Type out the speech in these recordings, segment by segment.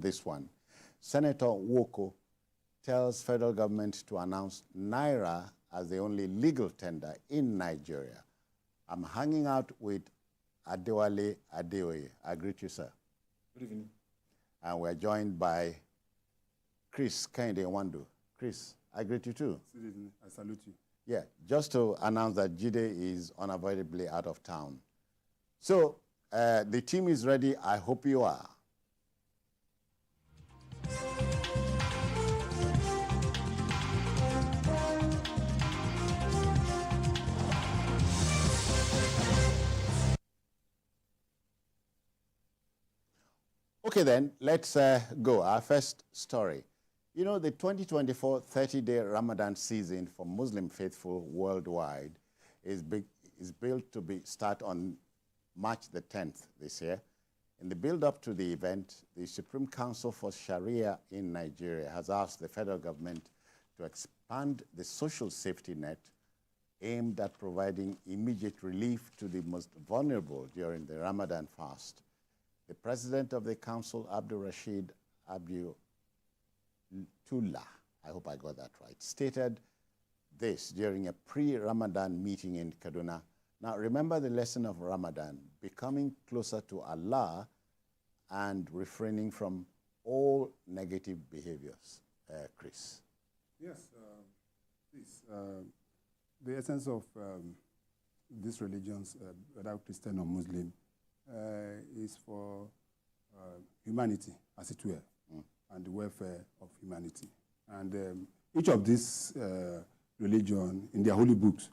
This one. Senator Woko tells federal government to announce naira as the only legal tender in Nigeria. I'm hanging out with Adewale Adeoye. I greet you, sir. Good evening. And we're joined by Chris Kende Wando. Chris, I greet you too. Good evening. I salute you. Yeah, just to announce that Jide is unavoidably out of town. So the team is ready. I hope you are. Okay, then, let's go. Our first story. You know, the 2024 30-day Ramadan season for Muslim faithful worldwide is built to start on March the 10th this year. In the build-up to the event, the Supreme Council for Sharia in Nigeria has asked the federal government to expand the social safety net aimed at providing immediate relief to the most vulnerable during the Ramadan fast. The president of the council, Abdul Rashid Abdullah, I hope I got that right, stated this during a pre-Ramadan meeting in Kaduna. Now, remember the lesson of Ramadan, becoming closer to Allah and refraining from all negative behaviors. Chris. Yes, please. The essence of these religions, whether Christian or Muslim, is for humanity, as it were, and the welfare of humanity. And each of these religions, in their holy books,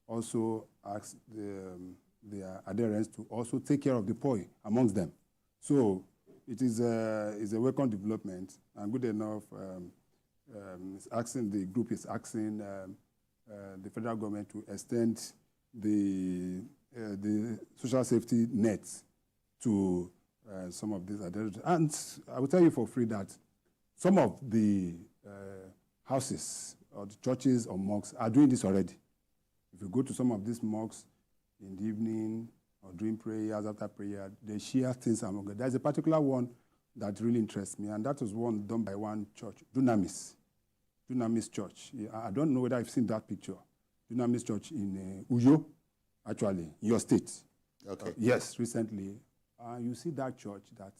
also asks their adherents to also take care of the poor amongst them. So it is a welcome development, and good enough. The group is asking the federal government to extend the social safety nets to some of these adherents. And I will tell you for free that some of the houses or the churches or mosques are doing this already. If you go to some of these mosques in the evening or during prayers, after prayer, they share things among them. There's a particular one that really interests me, and that was one done by one church, Dunamis Church. I don't know whether I've seen that picture. Dunamis Church in Uyo, actually, in your state. Okay. Yes, recently. You see that church that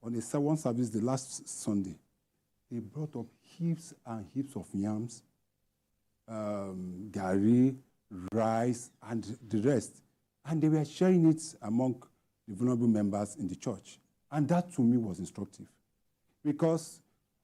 on a one service the last Sunday, they brought up heaps and heaps of yams, gari, rice, and the rest. And they were sharing it among the vulnerable members in the church. And that, to me, was instructive. Because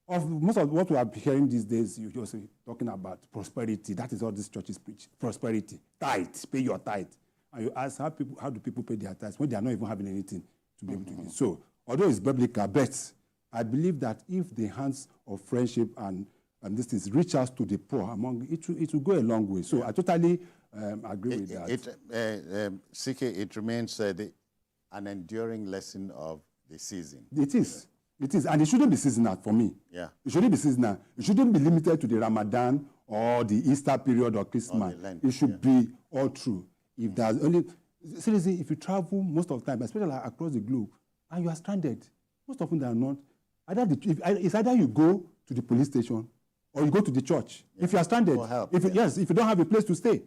of most of what we are hearing these days, you're just talking about prosperity. That is all these churches preach. Prosperity. Tithe. Pay your tithe. And you ask how do people pay their tithes when they are not even having anything to be able to do. So, although it's biblical, but I believe that if the hands of friendship and this things reach out to the poor among it will go a long way. So I totally agree with that. CK, it remains an enduring lesson of the season. It is. It is. And it shouldn't be seasonal for me. Yeah. It shouldn't be seasonal. It shouldn't be limited to the Ramadan or the Easter period or Christmas. It should be all through. If there's only, seriously, if you travel most of the time, especially across the globe, and you are stranded, most often they are not. It's either you go to the police station or you go to the church. Yeah. If you are stranded, for help, if you don't have a place to stay,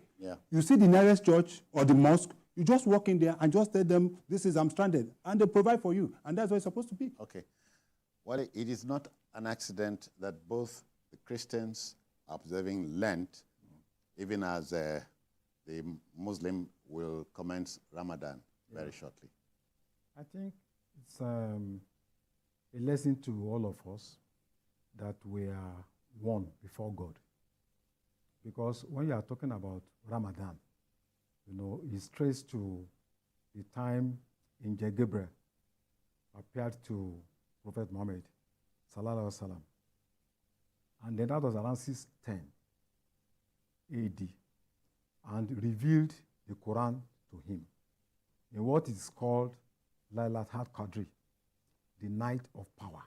you see the nearest church or the mosque, you just walk in there and just tell them, I'm stranded, and they provide for you, and that's what it's supposed to be. Okay. Well, it is not an accident that both the Christians are observing Lent, even as the Muslim will commence Ramadan very shortly. I think it's a lesson to all of us that we are one before God. Because when you are talking about Ramadan, it's traced to the time Angel Gabriel appeared to Prophet Muhammad, sallallahu alaihi wasallam. And then that was around 610 AD, and revealed the Quran to him in what is called Laylatul Qadr, the night of power.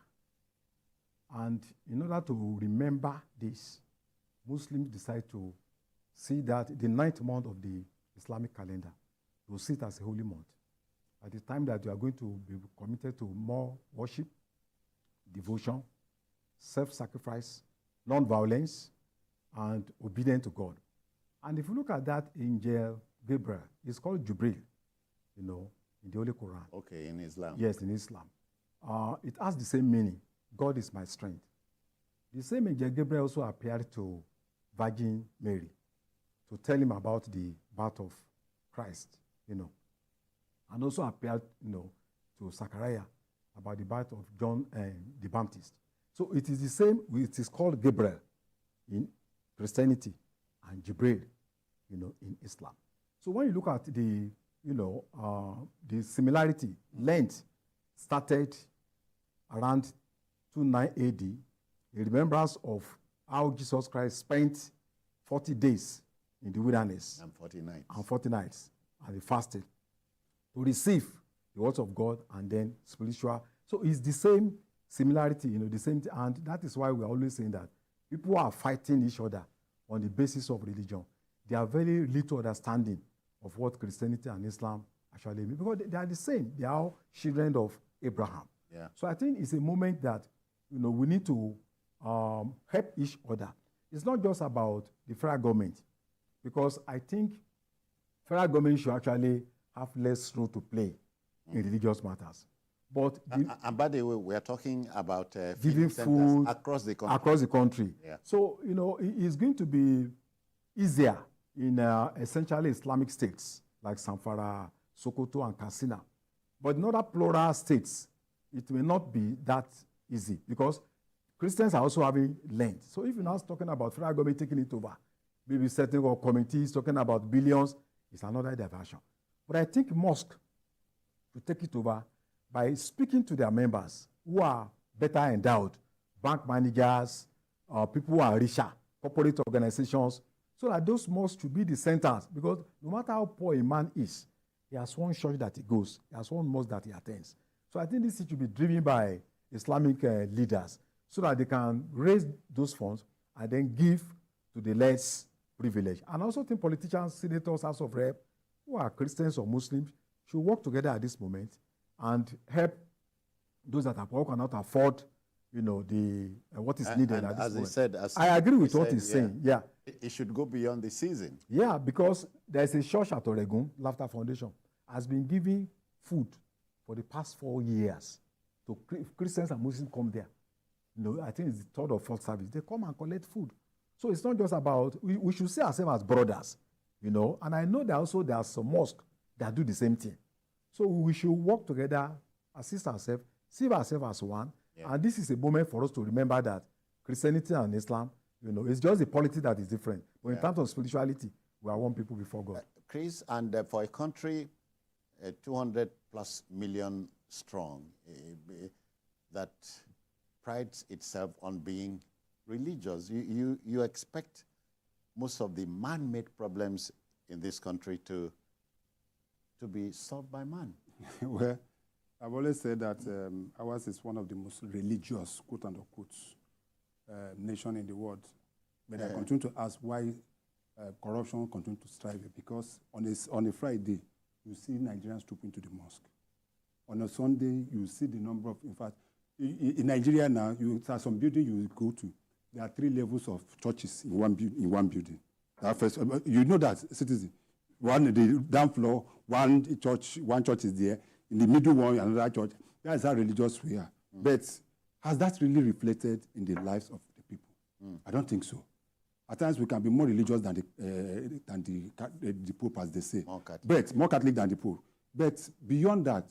And in order to remember this, Muslims decide to see that the 9th month of the Islamic calendar will sit as a holy month. At the time that you are going to be committed to more worship, devotion, self-sacrifice, non-violence, and obedience to God. And if you look at that angel, Gabriel, it's called Jibril, in the Holy Quran. Okay, in Islam. Yes, in Islam. It has the same meaning. God is my strength. The same angel Gabriel also appeared to Virgin Mary to tell him about the birth of Christ, and also appeared, to Zechariah about the birth of John the Baptist. So it is the same. It is called Gabriel in Christianity and Jibril, in Islam. So when you look at the similarity, Lent started around 29 AD, in remembrance of how Jesus Christ spent 40 days in the wilderness. And 40 nights. And 40 nights. And he fasted to receive the words of God and then spiritual. So it's the same similarity, the same thing. And that is why we're always saying that people are fighting each other on the basis of religion. They have very little understanding of what Christianity and Islam actually mean, because they are the same. They are all children of Abraham. Yeah. So I think it's a moment that we need to help each other. It's not just about the federal government, because I think federal government should actually have less role to play in religious matters. But and by the way, we are talking about giving food across the country. Across the country. Yeah. So it's going to be easier in essentially Islamic states like Zamfara, Sokoto, and Katsina. But in other plural states, it may not be that easy, because Christians are also having Lent. So if you're now talking about federal government taking it over, maybe setting up committees talking about billions, it's another diversion. But I think mosque should take it over by speaking to their members who are better endowed, bank managers, people who are richer, corporate organizations, so that those mosques should be the centers. Because no matter how poor a man is, he has one church that he goes, he has one mosque that he attends. So I think this should be driven by Islamic leaders, so that they can raise those funds and then give to the less privileged. And I also think politicians, senators, House of Rep, who are Christians or Muslims, should work together at this moment and help those that cannot afford, what is needed at this moment. I agree with what he's saying. Yeah, it should go beyond the season. Yeah, because there's a church at Oregon, Laughter Foundation, has been giving food for the past 4 years to Christians and Muslims come there. I think it's the third or fourth service. They come and collect food. So it's not just about, we should see ourselves as brothers, And I know that also there are some mosques that do the same thing. So we should work together, assist ourselves, see ourselves as one. Yeah. And this is a moment for us to remember that Christianity and Islam, it's just the polity that is different. But in terms of spirituality, we are one people before God. Chris, and for a country 200 plus million strong that prides itself on being religious, you expect most of the man-made problems in this country to be solved by man. Well, I've always said that ours is one of the most religious, quote unquote, nation in the world. But I continue to ask why corruption continues to strive, because on a Friday, you see Nigerians trooping to the mosque. On a Sunday, you see the number of, in fact, in Nigeria now, there are some buildings you go to. There are 3 levels of churches in one building. First, you know that, citizen. One, the down floor, one church is there. In the middle one, another church. That is how religious we are. But has that really reflected in the lives of the people? I don't think so. At times we can be more religious than the Pope, as they say. More Catholic than the Pope. But beyond that,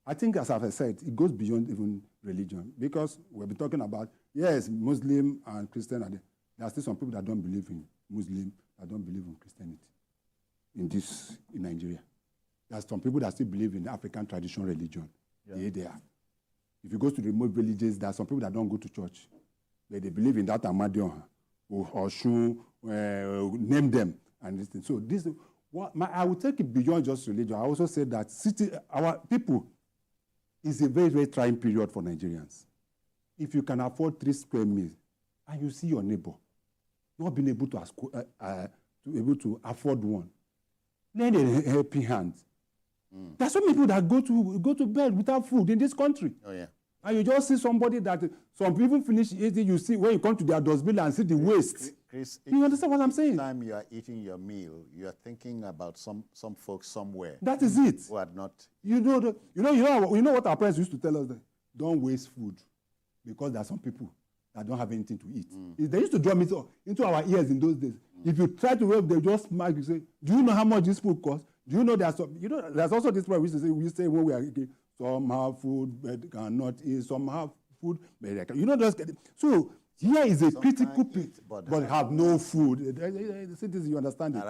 I think, as I've said, it goes beyond even religion. Because we've been talking about, yes, Muslim and Christian, there are still some people that don't believe in Muslim, that don't believe in Christianity in Nigeria. There are some people that still believe in African traditional religion. Yeah, they are. If you go to remote villages, there are some people that don't go to church. But they believe in that Amadion or Shun, name them. And this thing. So I would take it beyond just religion. I also said that our people is a very, very trying period for Nigerians. If you can afford 3 square meals and you see your neighbor not being able to afford one, lend a helping hand. There are some people that go to bed without food in this country. Oh, yeah. And you just see somebody that some people finish eating, you see when you come to their dustbin and see the waste. Chris, you understand what I'm saying? Each time you are eating your meal, you are thinking about some folks somewhere. That is it. Who are not. You know what our parents used to tell us? That don't waste food, because there are some people that don't have anything to eat. They used to drum it into our ears in those days. If you try to wave, they just smack you. Say, do you know how much this food costs? Do you know there's some? You know, there's also this part we say when we are eating, some have food but cannot eat. Some have food but they can. You know, so here is a critical people, but have no food. This you understand it.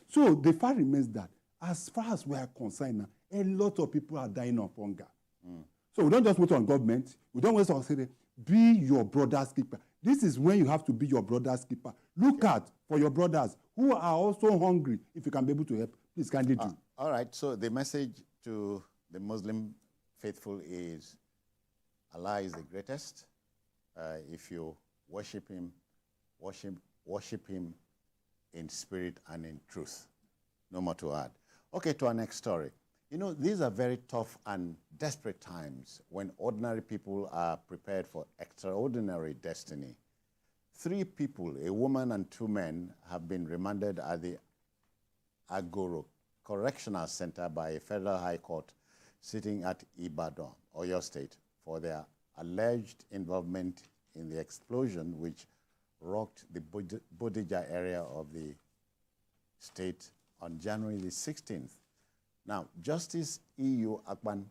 So the fact remains that as far as we are concerned now, a lot of people are dying of hunger. So we don't just wait on government. We don't wait on say, be your brother's keeper. This is when you have to be your brother's keeper. Look out for your brothers who are also hungry. If you can be able to help, please kindly do. All right. So the message to the Muslim faithful is Allah is the greatest. If you worship him, worship him in spirit and in truth. No more to add. Okay, to our next story. You know, these are very tough and desperate times when ordinary people are prepared for extraordinary destiny. 3 people, a woman and 2 men, have been remanded at the Agoro Correctional Center by a federal high court sitting at Ibadan, Edo State, for their alleged involvement in the explosion which rocked the Bodija area of the state on January the 16th. Now, Justice E.U. Akpan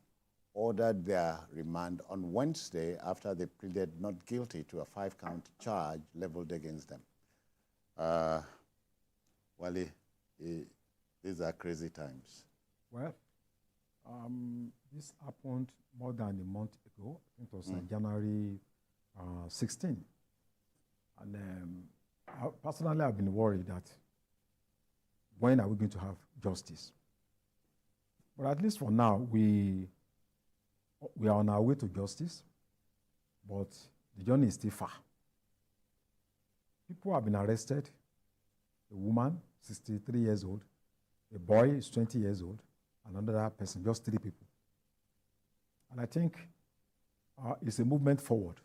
ordered their remand on Wednesday after they pleaded not guilty to a 5-count charge leveled against them. Wale, these are crazy times. Well, this happened more than a month ago. I think it was January 16. And personally, I've been worried that when are we going to have justice? But at least for now, we are on our way to justice, but the journey is still far. People have been arrested. A woman, 63 years old. A boy is 20 years old. Another person, just 3 people. And I think it's a movement forward,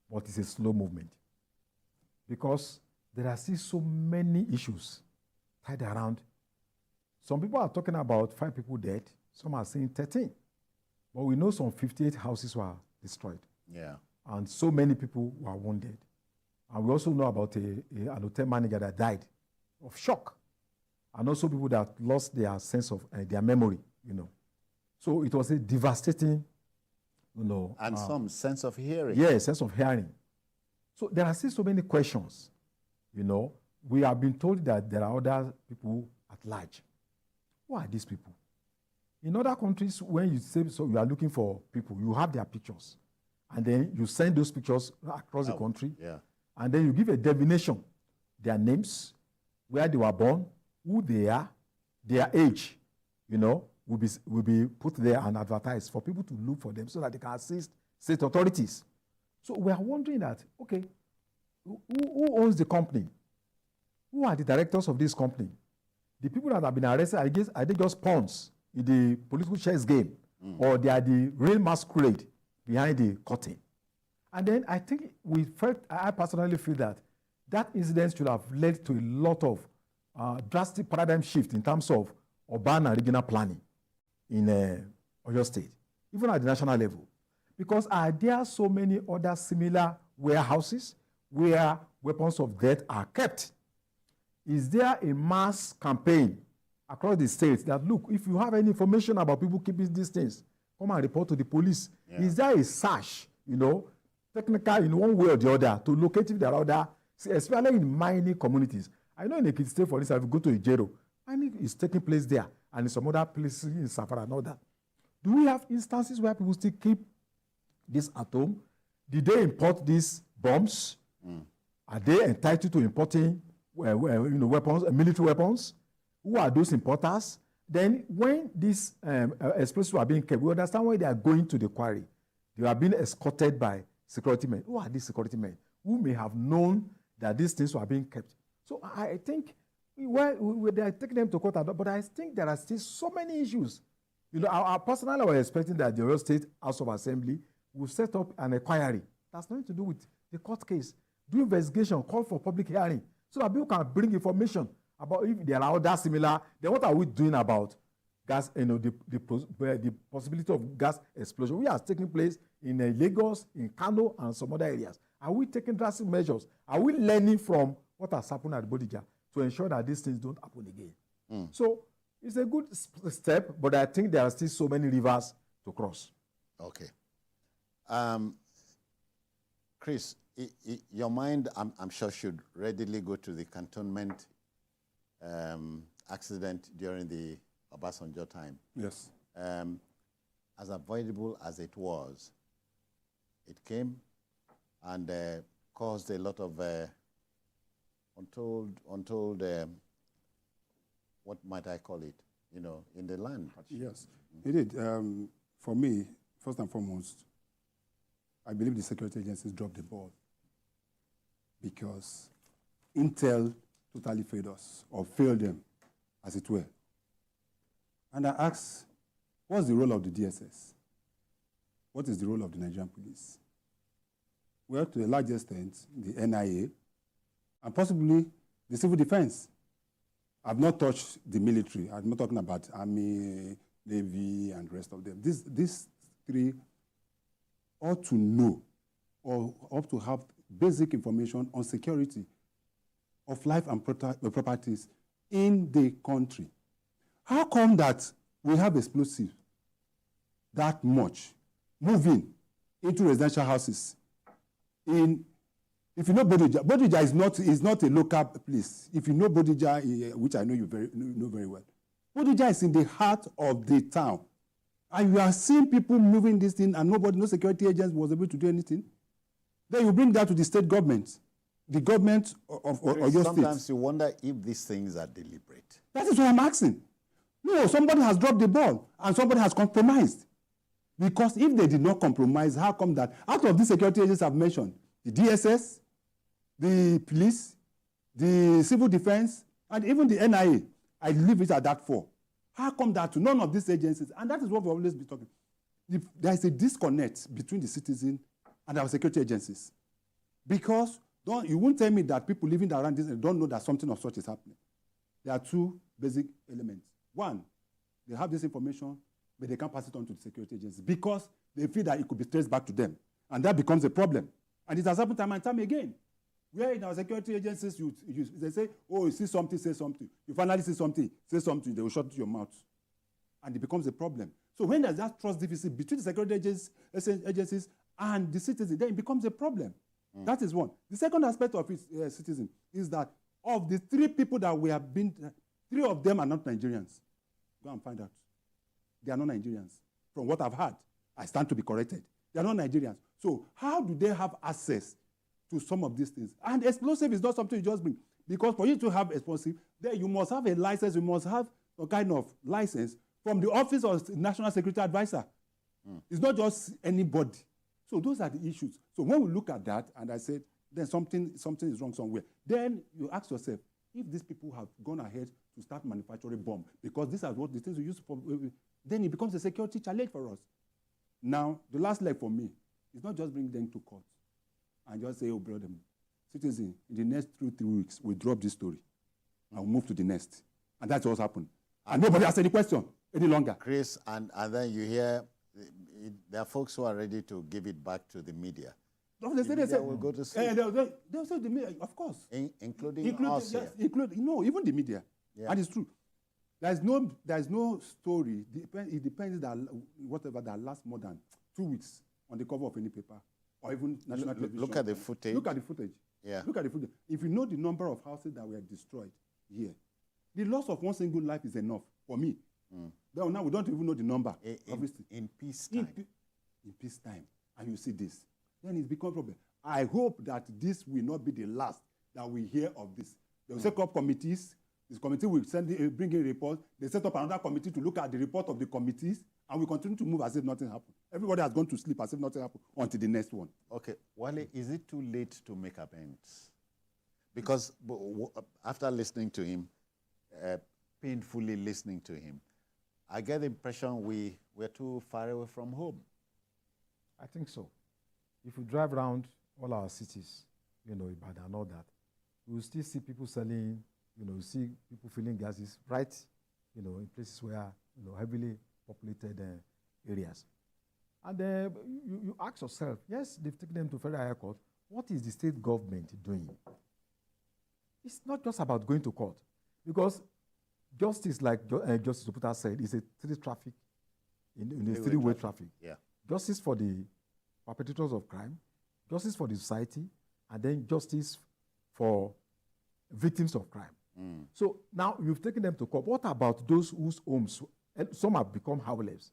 but it's a slow movement. Because there are still so many issues tied around. Some people are talking about 5 people dead. Some are saying 13. But we know some 58 houses were destroyed. Yeah. And so many people were wounded. And we also know about an hotel manager that died of shock. And also people that lost their sense of their memory, you know. So it was a devastating, you know. And some sense of hearing. Yeah, sense of hearing. So there are still so many questions, you know. We have been told that there are other people at large. Who are these people? In other countries, when you say so, you are looking for people, you have their pictures. And then you send those pictures across the country. Yeah. And then you give a definition, their names, where they were born, who they are, their age, you know, will be put there and advertised for people to look for them so that they can assist state authorities. So we are wondering that, okay, who owns the company? Who are the directors of this company? The people that have been arrested, I guess, are they just pawns in the political chess game? Or they are the real masquerade behind the curtain? And then I think I personally feel that incident should have led to a lot of drastic paradigm shift in terms of urban and regional planning in Oyo State, even at the national level. Because are there so many other similar warehouses where weapons of death are kept? Is there a mass campaign across the state that, look, if you have any information about people keeping these things, come and report to the police? Yeah. Is there a search, you know, technical in one way or the other to locate if there are other, especially in mining communities? I know in Ekiti State, for instance, if you go to Ijero, mining is taking place there, and in some other places in Safara and all that. Do we have instances where people still keep this at home? Did they import these bombs? Are they entitled to importing weapons, military weapons? Who are those importers? Then when these explosives are being kept, we understand why they are going to the quarry. They are being escorted by security men. Who are these security men? Who may have known that these things were being kept? So I think they are taking them to court, but I think there are still so many issues You know, I personally was expecting that the Edo State House of Assembly will set up an inquiry. That's nothing to do with the court case. Do investigation, call for public hearing, so that people can bring information about if there are other similar. Then what are we doing about gas? You know, the possibility of gas explosion, which has taken place in Lagos, in Kano, and some other areas. Are we taking drastic measures? Are we learning from what has happened at Bodija to ensure that these things don't happen again? So it's a good step, but I think there are still so many rivers to cross. Okay. Chris, your mind, I'm sure, should readily go to the cantonment accident during the Obasanjo time. Yes. As avoidable as it was, it came and caused a lot of untold what might I call it, you know, in the land. Yes, it did. For me, first and foremost, I believe the security agencies dropped the ball because Intel totally failed us, or failed them, as it were. And I asked, what's the role of the DSS? What is the role of the Nigerian police? Well, to a large extent, the NIA, and possibly the civil defense. I've not touched the military. I'm not talking about Army, Navy, and the rest of them. These three ought to know or ought to have basic information on security of life and properties in the country. How come that we have explosives that much moving into residential houses? If you know Bodija, Bodija is not a local place. If you know Bodija, which I know you know very well, Bodija is in the heart of the town. And you are seeing people moving this thing and no security agents was able to do anything. Then you bring that to the state government, the government of your state. Sometimes you wonder if these things are deliberate. That is what I'm asking. No, somebody has dropped the ball and somebody has compromised. Because if they did not compromise, how come that out of these security agents I've mentioned, the DSS, the police, the civil defense, and even the NIA, I leave it at that four. How come that to none of these agencies, and that is what we've always been talking, there is a disconnect between the citizen and our security agencies. Because you won't tell me that people living around this don't know that something of such is happening. There are two basic elements. One, they have this information, but they can't pass it on to the security agencies because they feel that it could be traced back to them. And that becomes a problem. And it has happened time and time again. Where in our security agencies, they say, oh, you see something, say something. You finally see something, say something, they will shut your mouth. And it becomes a problem. So when there's that trust deficit between the security agencies and the citizen, then it becomes a problem. That is one. The second aspect of it, citizen, is that of the three people that we have been, three of them are not Nigerians. Go and find out. They are not Nigerians. From what I've heard, I stand to be corrected. They are not Nigerians. So how do they have access to some of these things? And explosive is not something you just bring. Because for you to have explosive, then you must have a license, you must have a kind of license from the Office of National Security Advisor. It's not just anybody. So those are the issues. So when we look at that, and I said, then something is wrong somewhere, then you ask yourself, if these people have gone ahead to start manufacturing bomb, because these are what the things we use for, then it becomes a security challenge for us. Now, the last leg for me is not just bring them to court and just say, oh, brother, citizen, in the next 2-3 weeks, we drop this story and we'll move to the next. And that's what's happened. And nobody asks any question any longer. Chris, and then you hear there are folks who are ready to give it back to the media. No, they say will go to sleep. They'll say the media, of course. Including us. Yes, no, even the media. Yeah. And it's true. There's no story. It depends that whatever that lasts more than 2 weeks on the cover of any paper or even national television. Look at the footage. Look at the footage. Yeah. Look at the footage. If you know the number of houses that were destroyed here, the loss of one single life is enough for me. Now we don't even know the number. In peacetime. In peacetime. And you see this. Then it's become a problem. I hope that this will not be the last that we hear of this. They will set up committees. This committee will bring in a report. They set up another committee to look at the report of the committees, and we continue to move as if nothing happened. Everybody has gone to sleep as if nothing happened until the next one. Okay. Wale, is it too late to make amends? Because after listening to him, painfully listening to him, I get the impression we're too far away from home. I think so. If you drive around all our cities, Ibadan and all that, you will still see people selling, you see people filling gases right, in places where, heavily populated areas. And you ask yourself, yes, they've taken them to Federal High Court. What is the state government doing? It's not just about going to court, because justice, like Justice Oputa said, is a three-way traffic. Yeah. Justice for the perpetrators of crime, justice for the society, and then justice for victims of crime. So now you've taken them to court. What about those whose homes, some have become homeless?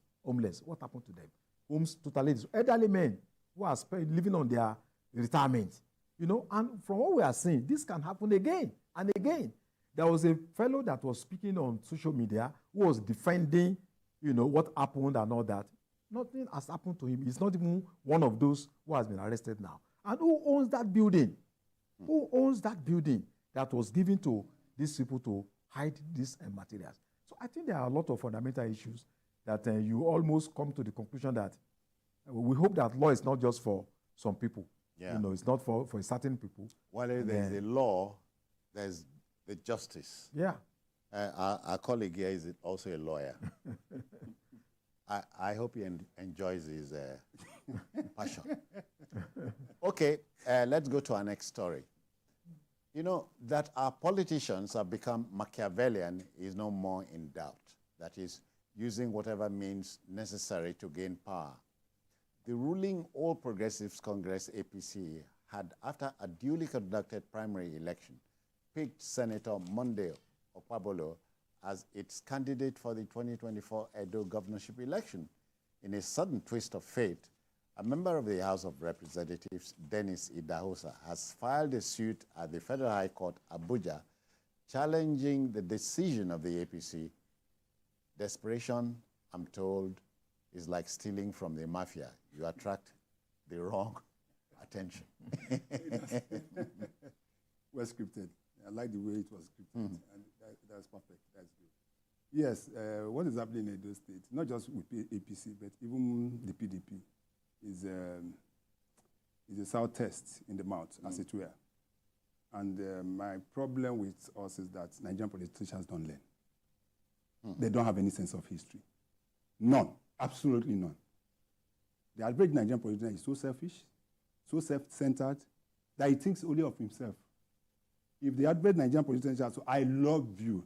What happened to them? Homes totally destroyed. Elderly men who are living on their retirement. And from what we are seeing, this can happen again and again. There was a fellow that was speaking on social media who was defending, what happened and all that. Nothing has happened to him. He's not even one of those who has been arrested now. And who owns that building? Who owns that building that was given to these people to hide these materials? So I think there are a lot of fundamental issues that you almost come to the conclusion that we hope that law is not just for some people. Yeah. It's not for certain people. Well, there's the law, there's the justice. Yeah. Our colleague here is also a lawyer. I hope he enjoys his passion. Okay, let's go to our next story. That our politicians have become Machiavellian is no more in doubt. That is, using whatever means necessary to gain power. The ruling All Progressives Congress, APC, had, after a duly conducted primary election, picked Senator Monday Okpabolo as its candidate for the 2024 Edo governorship election. In a sudden twist of fate, a member of the House of Representatives, Dennis Idahosa, has filed a suit at the Federal High Court, Abuja, challenging the decision of the APC. Desperation, I'm told, is like stealing from the mafia. You attract the wrong attention. Well scripted. I like the way it was scripted. And that's perfect. That's good. Yes, what is happening in Edo State, not just with APC, but even the PDP, is a sour taste in the mouth, as it were. And my problem with us is that Nigerian politicians don't learn. They don't have any sense of history. None. Absolutely none. The average Nigerian politician is so selfish, so self-centered, that he thinks only of himself. If the average Nigerian politician says, I love you,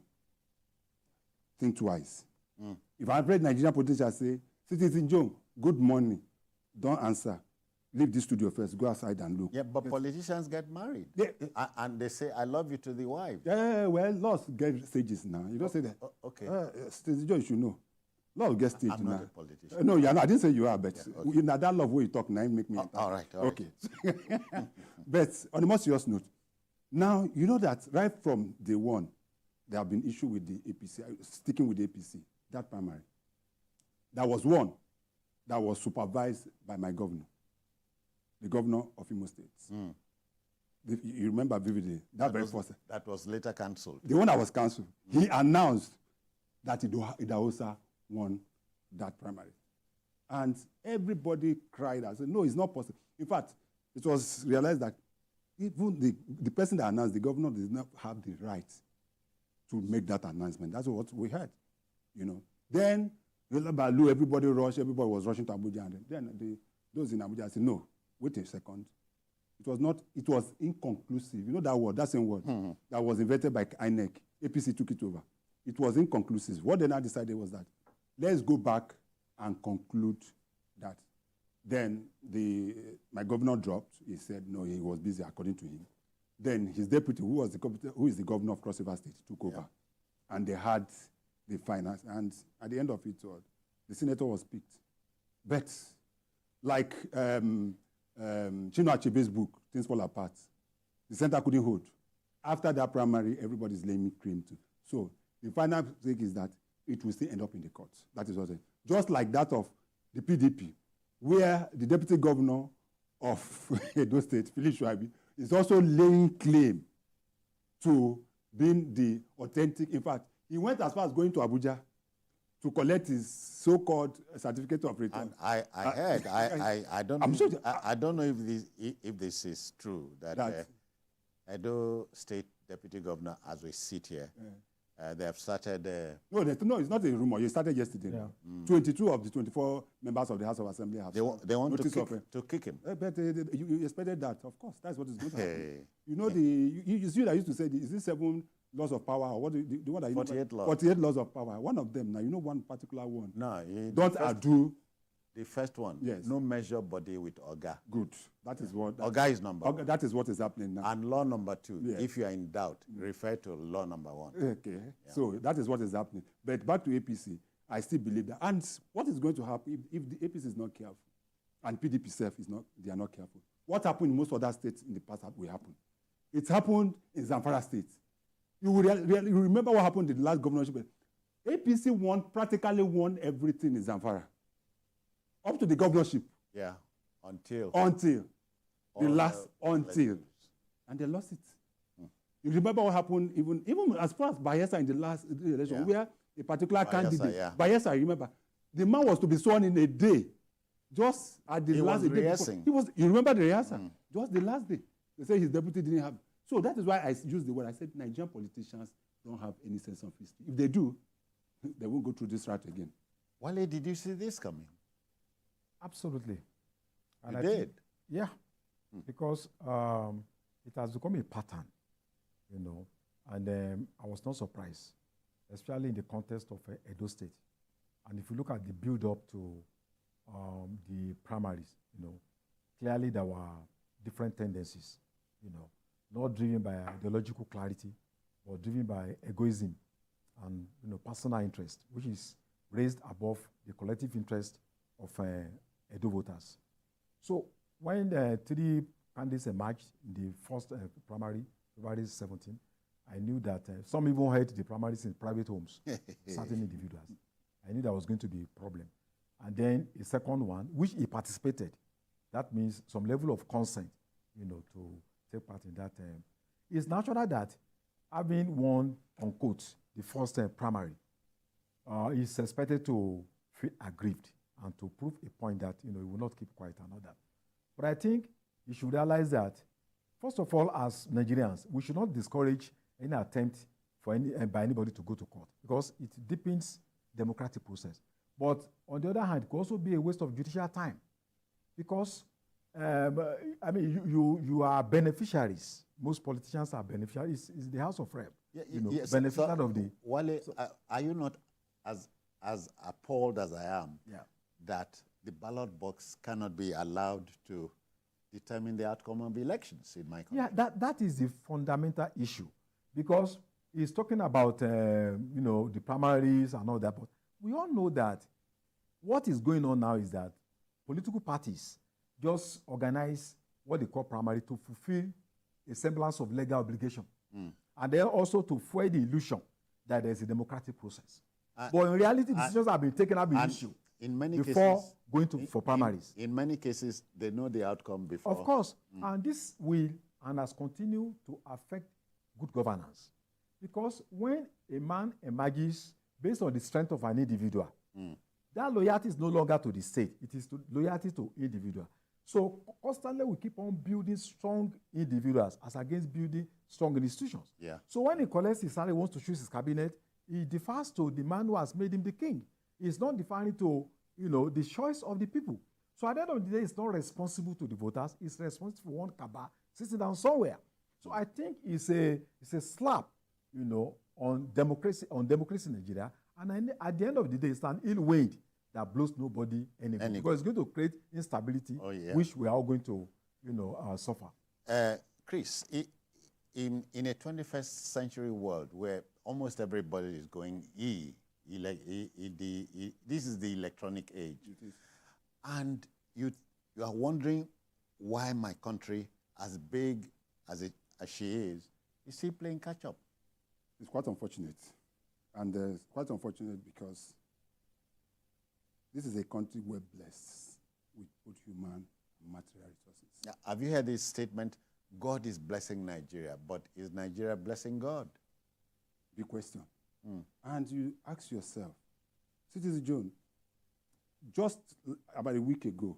think twice. If average Nigerian politician say, Citizen Joe, good morning, don't answer. Leave the studio first, go outside and look. Yeah, but politicians get married. Yeah. And they say, I love you to the wife. Yeah, well, laws get stages now. You don't say that. Okay. Citizen Joe, you should know. Law get stage I'm now. not a politician. No, you're not. I didn't say you are, but Yeah, okay. That love where you talk now, make me. All right. Okay. But on a more serious note, now, you know that right from day one, there have been issues with the APC, sticking with the APC, that primary. There was one that was supervised by my governor, the governor of Imo State. You remember vividly, that was later cancelled. The one that was cancelled, he announced that Idahosa won that primary. And everybody cried and said, no, it's not possible. In fact, it was realized that even the person that announced, the governor did not have the right to make that announcement. That's what we heard, Then, everybody rushed, everybody was rushing to Abuja. And then those in Abuja said, no, wait a second. It was inconclusive. You know that word, that same word, that was invented by INEC. APC took it over. It was inconclusive. What they now decided was that, let's go back and conclude that. Then my governor dropped. He said, no, he was busy, according to him. Then his deputy, who is the governor of Cross River State, took over. And they had the finance. And at the end of it all, the senator was picked. But like Chinua Achebe's book, Things Fall Apart, the center couldn't hold. After that primary, everybody's laying claim to. So the final thing is that it will still end up in the courts. That is what I'm saying. Just like that of the PDP, where the deputy governor of Edo State, Philip Shuaibi, is also laying claim to being the authentic. In fact, he went as far as going to Abuja to collect his so-called certificate of return. And I heard, I don't I'm know, sure I don't know if this is true, that Edo State Deputy Governor, as we sit here, they have started... No, it's not a rumor. You started yesterday. Yeah. 22 of the 24 members of the House of Assembly have... They want to kick him. But you expected that, of course. That's what is going to happen. You know, you see, I used to say, is this 7 laws of power? Or what do you 48 laws. 48 laws of power. One of them, now, you know one particular one. No. Don't ado. The first one, yes. No measure body with Oga. Good. That is what... Oga is number 1. That is what is happening now. And law number 2, yes. If you are in doubt, refer to law number 1. Okay. Yeah. So that is what is happening. But back to APC, I still believe that. And what is going to happen if the APC is not careful and PDP self is not, they are not careful? What happened in most other states in the past will happen. It happened in Zamfara State. You remember what happened in the last governorship? APC practically won everything in Zamfara. Up to the governorship. Yeah, until. And they lost it. You remember what happened even as far as Bayelsa in the last election, where a particular candidate, Bayelsa, I remember, the man was to be sworn in a day, just at the last day. You remember the rehearsal? Just the last day. They said his deputy didn't have. So that is why I used the word. I said Nigerian politicians don't have any sense of history. If they do, they won't go through this route again. Wale, did you see this coming? Absolutely. And you did? Yeah, because it has become a pattern, you know, and I was not surprised, especially in the context of Edo State. And if you look at the build-up to the primaries, you know, clearly there were different tendencies, you know, not driven by ideological clarity, but driven by egoism and, you know, personal interest, which is raised above the collective interest of Edo voters. So when the 3 candidates emerged in the first primary, February 17, I knew that some even held the primaries in private homes, certain individuals. I knew there was going to be a problem. And then a second one, which he participated. That means some level of consent, you know, to take part in that. It's natural that having won, unquote, the first primary, is expected to feel aggrieved and to prove a point that, you know, he will not keep quiet and all that. But I think you should realize that, first of all, as Nigerians, we should not discourage any attempt for by anybody to go to court, because it deepens democratic process. But on the other hand, it could also be a waste of judicial time, because I mean, you are beneficiaries. Most politicians are beneficiaries. It's the House of Rep, you know, beneficiary of the. Wale, are you not as appalled as I am that the ballot box cannot be allowed to determine the outcome of elections in my country? Yeah, that is the fundamental issue, because he's talking about you know, the primaries and all that, but we all know that what is going on now is that political parties just organize what they call primary to fulfill a semblance of legal obligation, and then also to fuel the illusion that there's a democratic process. But in reality, decisions have been taken up in issue in many before cases, going for primaries. In many cases, they know the outcome before. Of course, and this will and has continued to affect good governance, because when a man emerges based on the strength of an individual, that loyalty is no longer to the state, it is loyalty to individual. So constantly we keep on building strong individuals as against building strong institutions. Yeah. So when he collects his salary, wants to choose his cabinet, he defers to the man who has made him the king. He's not deferring to, you know, the choice of the people. So at the end of the day, it's not responsible to the voters. It's responsible for one cabal sitting down somewhere. So I think it's a slap, you know, on democracy in Nigeria. And at the end of the day, it's an ill wind that blows nobody anymore. Because it's going to create instability, which we are all going to, you know, suffer. Chris, in a 21st century world where almost everybody is going this is the electronic age, and you are wondering why my country, as big as she is still playing catch up. It's quite unfortunate, and it's quite unfortunate because this is a country we're blessed with both human and material resources. Now, have you heard this statement? God is blessing Nigeria, but is Nigeria blessing God? Big question. And you ask yourself, Citizen John, just about a week ago,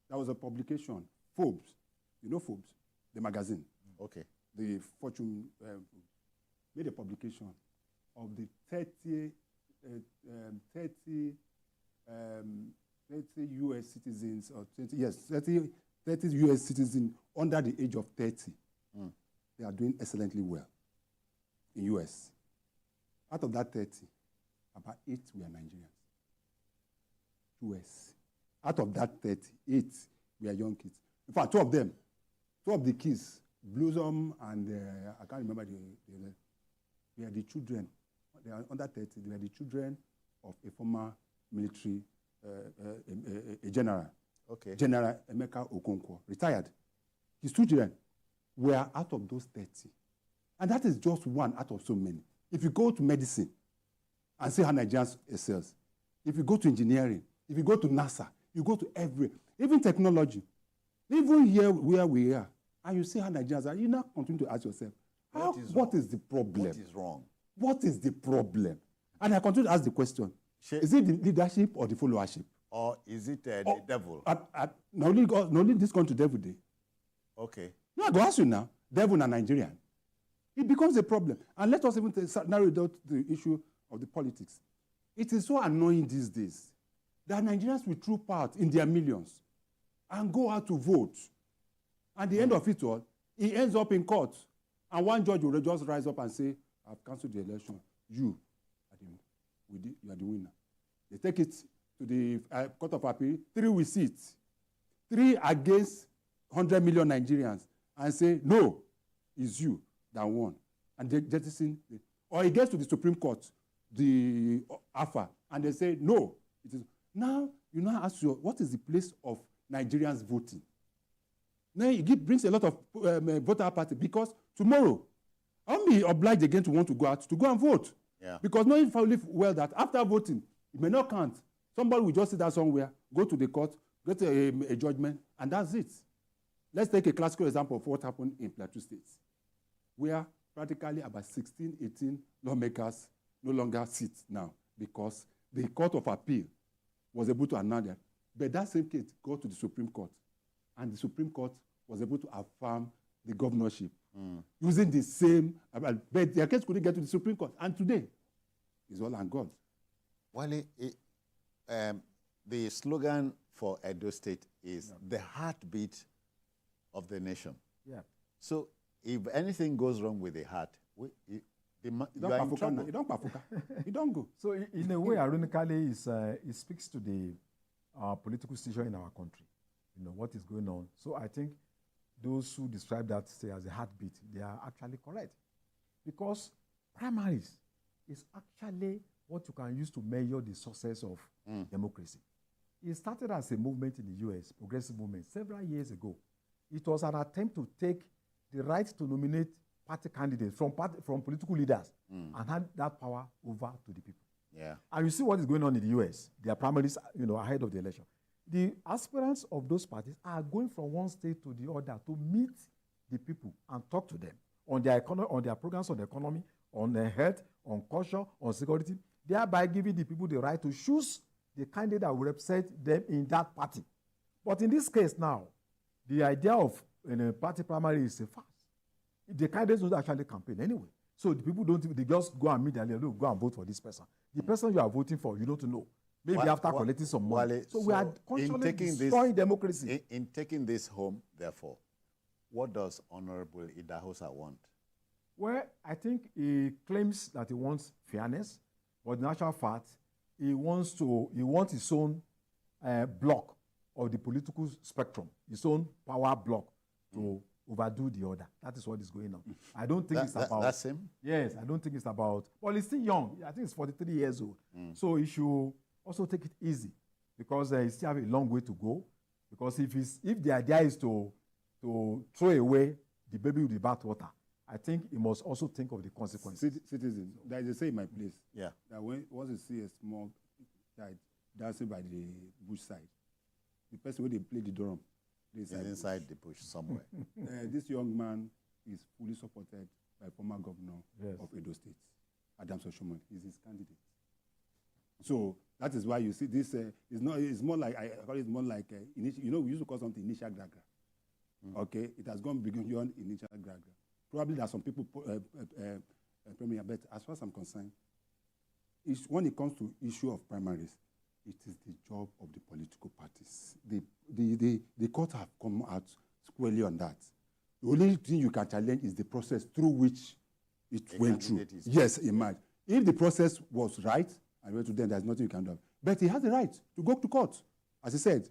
there was a publication, Forbes. You know Forbes, the magazine. Okay. The Fortune made a publication of the 30 U.S. citizens, or 30 U.S. citizens under the age of 30. They are doing excellently well in U.S. Out of that 30, about 8 were Nigerians. U.S. Out of that 30, 8 were young kids. In fact, two of the kids, Blossom and I can't remember they are the children. They are under 30. They are the children of a former military a general. Okay. General Emeka Okonkwo, retired. His children were out of those 30. And that is just one out of so many. If you go to medicine and see how Nigerians excels, if you go to engineering, if you go to NASA, you go to even technology, even here where we are, and you see how Nigerians are, you now continue to ask yourself, what is the problem? What is wrong? What is the problem? And I continue to ask the question, is it the leadership or the followership? Or is it the devil? Not only this country devil day. Okay. No, I go ask you now, devil and Nigerian. It becomes a problem. And let us even narrow down the issue of the politics. It is so annoying these days that Nigerians will troop out in their millions and go out to vote. At the end of it all, he ends up in court. And one judge will just rise up and say, I've cancelled the election. You are the winner. They take it to the Court of Appeal. 3 will sit. 3 against 100 million Nigerians and say, no, it's you that won. And they jettison. Or it gets to the Supreme Court, the AFA, and they say, no. It is. Now, you now ask you, what is the place of Nigerians voting? Now, it brings a lot of voter apathy because tomorrow, I'll be obliged again to want to go out to go and vote. Yeah. Because knowing fully well that after voting, it may not count. Somebody will just sit down somewhere, go to the court, get a judgment, and that's it. Let's take a classical example of what happened in Plateau State, where practically about 16, 18 lawmakers no longer sit now because the Court of Appeal was able to announce that. But that same case got to the Supreme Court, and the Supreme Court was able to affirm the governorship using the same, but their case couldn't get to the Supreme Court. And today, it's all on God. Wale, the slogan for Edo State is the heartbeat of the nation. Yeah. So if anything goes wrong with the heart, you are in trouble. You don't go. So in a way, ironically, it speaks to the political situation in our country. You know, what is going on. So I think those who describe that say as a heartbeat, they are actually correct. Because primaries is actually what you can use to measure the success of democracy. It started as a movement in the US, progressive movement, several years ago. It was an attempt to take the right to nominate party candidates from political leaders and hand that power over to the people. Yeah. And you see what is going on in the US. Their primaries, ahead of the election. The aspirants of those parties are going from one state to the other to meet the people and talk to them on their on their programs on the economy, on their health, on culture, on security, thereby giving the people the right to choose the candidate that will represent them in that party. But in this case now, the idea of a party primary is a farce. The candidates don't actually campaign anyway. So the people they just go and meet and go and vote for this person. The person you are voting for, you don't know. Maybe after collecting some money. So we are constantly destroying democracy. In taking this home, therefore, what does Honorable Idahosa want? Well, I think he claims that he wants fairness, but in actual fact, he wants his own block of the political spectrum, his own power block to overdo the other. That is what is going on. I don't think it's about... That's him? Yes, I don't think it's about... Well, he's still young. I think he's 43 years old. So he should also take it easy because he still have a long way to go. Because if the idea is to throw away the baby with the bathwater, I think he must also think of the consequences. Citizen, there is a say in my place. Yeah. That once you see a small child dancing by the bush side, the person where they play the drum is inside the bush somewhere. This young man is fully supported by former governor of Edo State, Adams Oshoman. He's his candidate. So that is why you see this. It's more like I call it more like we used to call something initial gragra. Okay, it has gone beyond initial gragra. Probably there are some people premier, but as far as I'm concerned, when it comes to issue of primaries, it is the job of the political parties. The court have come out squarely on that. The only thing you can challenge is the process through which it went through. Yes, imagine. If the process was right, and went to them, there's nothing you can do. But he has the right to go to court. As I said,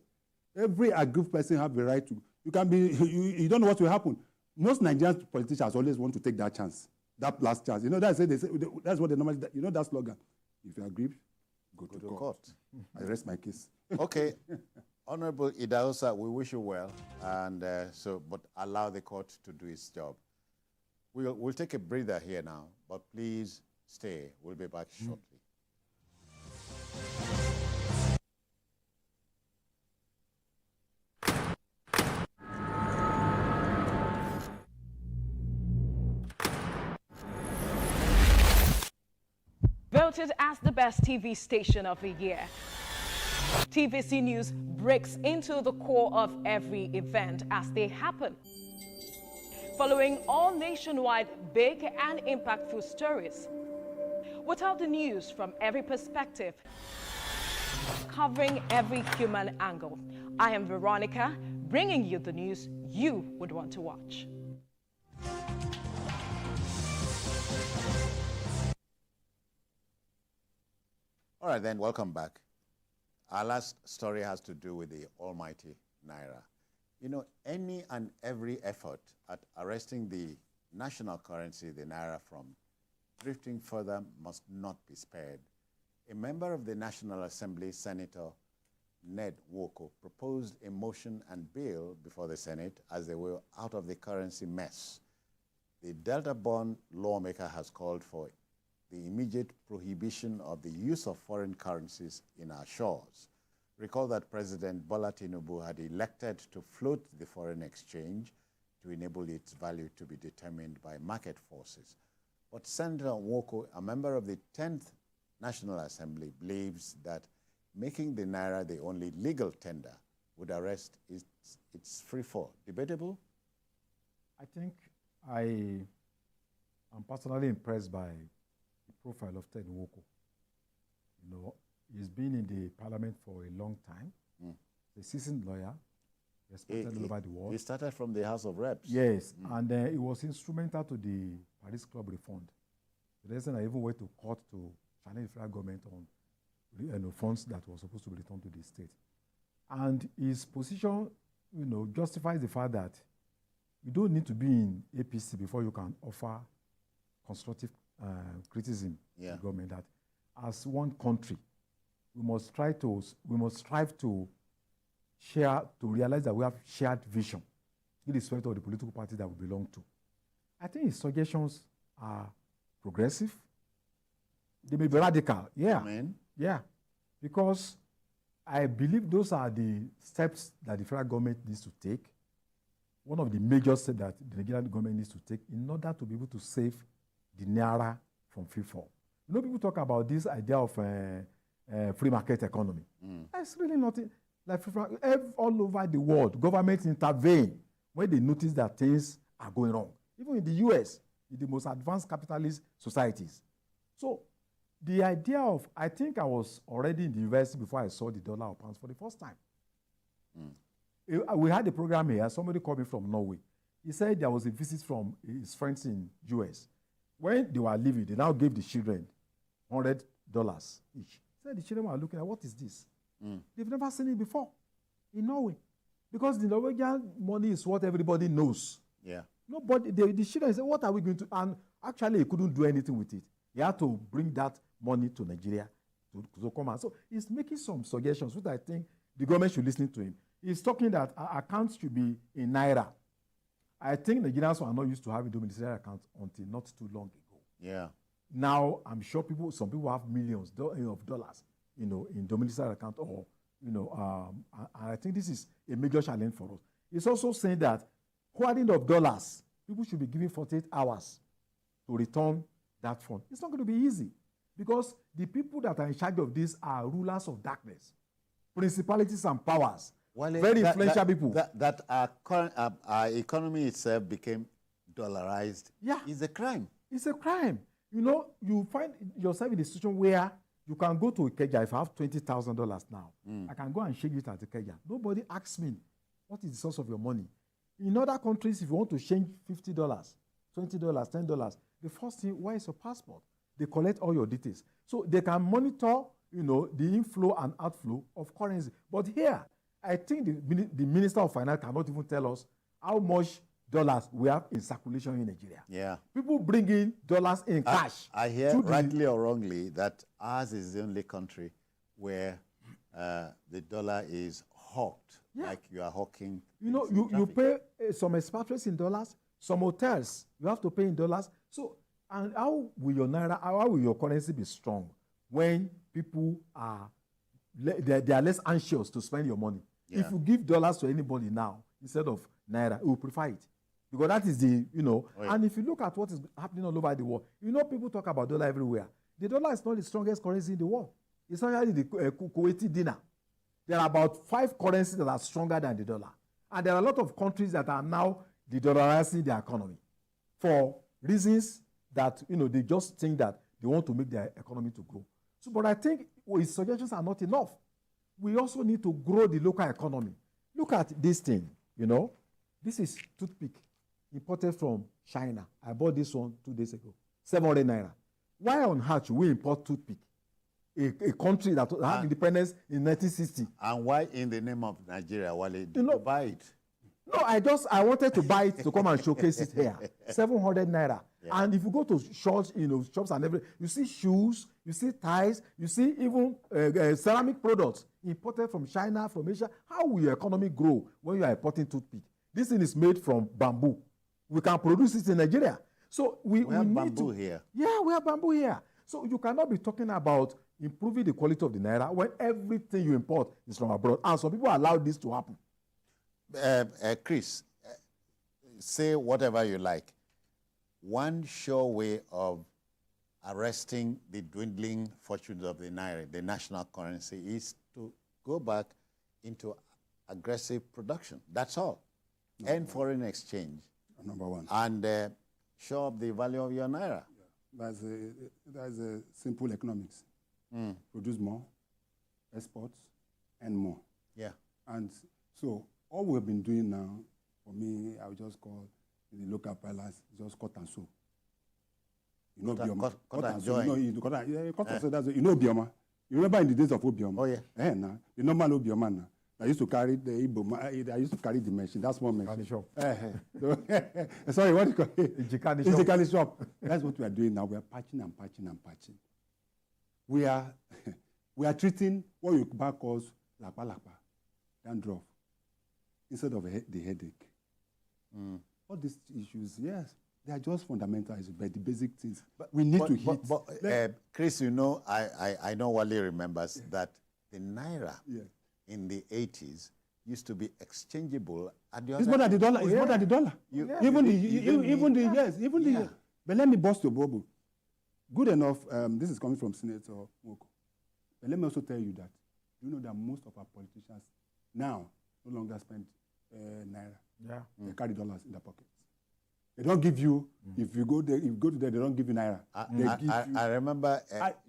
every aggrieved person has the right to. You can be. You don't know what will happen. Most Nigerian politicians always want to take that chance, that last chance. That's what they normally. That slogan. If you are aggrieved, go to court. I rest my case. Okay. Honorable Idahosa, we wish you well, and but allow the court to do its job. We'll take a breather here now, but please stay. We'll be back shortly. Voted as the best TV station of the year. TVC News breaks into the core of every event as they happen. Following all nationwide big and impactful stories. Without the news from every perspective, covering every human angle. I am Veronica, bringing you the news you would want to watch. All right, then, welcome back. Our last story has to do with the almighty naira. Any and every effort at arresting the national currency, the naira, from drifting further must not be spared. A member of the National Assembly, Senator Ned Nwoko, proposed a motion and bill before the Senate as they were out of the currency mess. The Delta-born lawmaker has called for the immediate prohibition of the use of foreign currencies in our shores. Recall that President Bola Tinubu had elected to float the foreign exchange to enable its value to be determined by market forces. But Senator Nwoko, a member of the 10th National Assembly, believes that making the naira the only legal tender would arrest its free fall. Debatable? I think I am personally impressed by the profile of Ted Nwoko. He's been in the parliament for a long time. A seasoned lawyer, respected all over the world. He started from the House of Reps. Yes, and he was instrumental to the Paris Club refund. The reason I even went to court to challenge the federal government on funds that were supposed to be returned to the state. And his position, justifies the fact that you don't need to be in APC before you can offer constructive criticism to the government. That as one country, we must strive to share, to realize that we have shared vision, irrespective of the political party that we belong to. I think his suggestions are progressive. They may be radical, Amen. Yeah, because I believe those are the steps that the federal government needs to take. One of the major steps that the Nigerian government needs to take in order to be able to save the naira from free fall. People talk about this idea of free market economy. That's really nothing. Like all over the world, governments intervene when they notice that things are going wrong. Even in the US, in the most advanced capitalist societies. So the idea of, I think I was already in the university before I saw the dollar or pounds for the first time. We had a program here, somebody called me from Norway. He said there was a visit from his friends in US. When they were leaving, they now gave the children $100 each. He said the children were looking at, what is this? They've never seen it before in Norway. Because the Norwegian money is what everybody knows. Yeah. Nobody, the children said, what are we going to, and actually he couldn't do anything with it. He had to bring that money to Nigeria to come out. So he's making some suggestions, which I think the government should listen to him. He's talking that accounts should be in naira. I think Nigerians were not used to having domiciliary accounts until not too long ago. Yeah. Now I'm sure some people have millions of dollars, in domiciliary account, or and I think this is a major challenge for us. He's also saying that hoarding of dollars, people should be given 48 hours to return that fund. It's not going to be easy. Because the people that are in charge of this are rulers of darkness, principalities and powers, very influential people. That our economy itself became dollarized is a crime. It's a crime. You know, you find yourself in a situation where you can go to Ikeja. If I have $20,000 now, I can go and shake it at Ikeja. Nobody asks me, what is the source of your money? In other countries, if you want to change $50, $20, $10, the first thing, where is your passport? They collect all your details. So they can monitor, you know, the inflow and outflow of currency. But here, I think the Minister of Finance cannot even tell us how much dollars we have in circulation in Nigeria. Yeah. People bring in dollars in cash. I hear, rightly or wrongly, that ours is the only country where the dollar is hawked, like you are hawking. You know, you pay some expatriates in dollars, some hotels, you have to pay in dollars. So, and how will your naira, how will your currency be strong when people are, they are less anxious to spend your money? Yeah. If you give dollars to anybody now, instead of naira, you will prefer it. Because that is the, you know, and if you look at what is happening all over the world, you know, people talk about dollar everywhere. The dollar is not the strongest currency in the world. It's actually the Kuwaiti dinar. There are about 5 currencies that are stronger than the dollar. And there are a lot of countries that are now de-dollarizing their economy for reasons that, you know, they just think that they want to make their economy to grow. So, but I think his suggestions are not enough. We also need to grow the local economy. Look at this thing, you know. This is toothpick imported from China. I bought this one 2 days ago, 700 naira. Why on earth should we import toothpick? A country that had independence in 1960. And why in the name of Nigeria, Wale, did you buy it? No, I wanted to buy it to come and showcase it here. 700 naira. Yeah. And if you go to shops, you know, shops and everything, you see shoes, you see ties, you see even ceramic products imported from China, from Asia. How will your economy grow when you are importing toothpick? This thing is made from bamboo. We can produce it in Nigeria. So we have need bamboo here. Yeah, we have bamboo here. So you cannot be talking about improving the quality of the naira when everything you import is from abroad. And some people allow this to happen. Chris, say whatever you like. One sure way of arresting the dwindling fortunes of the naira, the national currency, is to go back into aggressive production. That's all. And foreign exchange. Number one. And show up the value of your naira. Yeah. That's a simple economics. Produce more, exports, and more. Yeah. And so all we've been doing now, for me, I would just call in the local parlance, just cut and sew. You know Bioma. Cut and join. Cut and sew, that's it. You know Bioma. You remember in the days of Obioma? Oh, yeah. Nah, the normal Obioma now. I used to carry the Igbo, I used to carry the machine. That's one machine. Shop. Sorry, what do you call it? Ijikani shop. That's what we are doing now. We are patching and patching and patching. We are treating what you back calls lapa, dandruff, instead of the headache. All these issues, yes, they are just fundamental, but the basic things. But we need to hit. But Chris, you know, I know Wale remembers that the naira in the 80s used to be exchangeable at the other. It's more than the dollar. It's more than the dollar. Even the. But let me bust your bubble. Good enough. This is coming from Senator Moko. But let me also tell you that you know that most of our politicians now no longer spend naira. Yeah. They carry dollars in their pockets. They don't give you, if you go there, they don't give you naira. I remember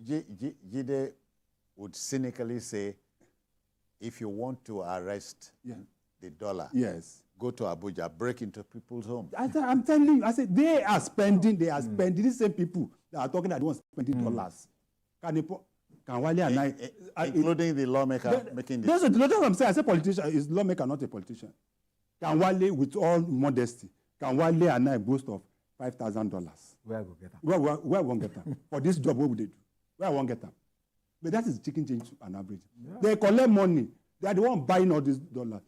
Jide would cynically say, if you want to arrest the dollar, go to Abuja, break into people's homes. I'm telling you, I said, they are spending. These same people that are talking that they want spending dollars. Can Wale and including the lawmaker making this. That's what I'm saying. I say politician is lawmaker, not a politician. Can Wale, with all modesty, can Wale and I boast of $5,000? Where I go get them? Where I won't get them? For this job, what would they do? Where I won't get them? But that is chicken change on average. Yeah. They collect money. They are the one buying all these dollars.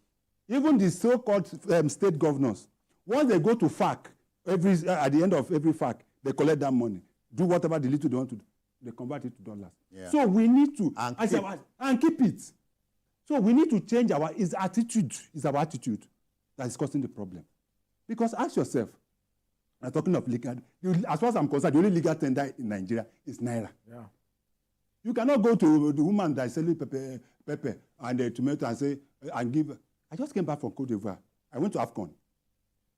Even the so-called state governors, once they go to FAC, at the end of every FAC, they collect that money, do whatever the little they want to do. They convert it to dollars. Yeah. So we need to and keep it. So we need to change our attitude. It's our attitude that is causing the problem. Because ask yourself, I'm talking of legal, as far as I'm concerned, the only legal tender in Nigeria is naira. Yeah. You cannot go to the woman that is selling pepper and tomato and say, and give. I just came back from Cote d'Ivoire. I went to AFCON.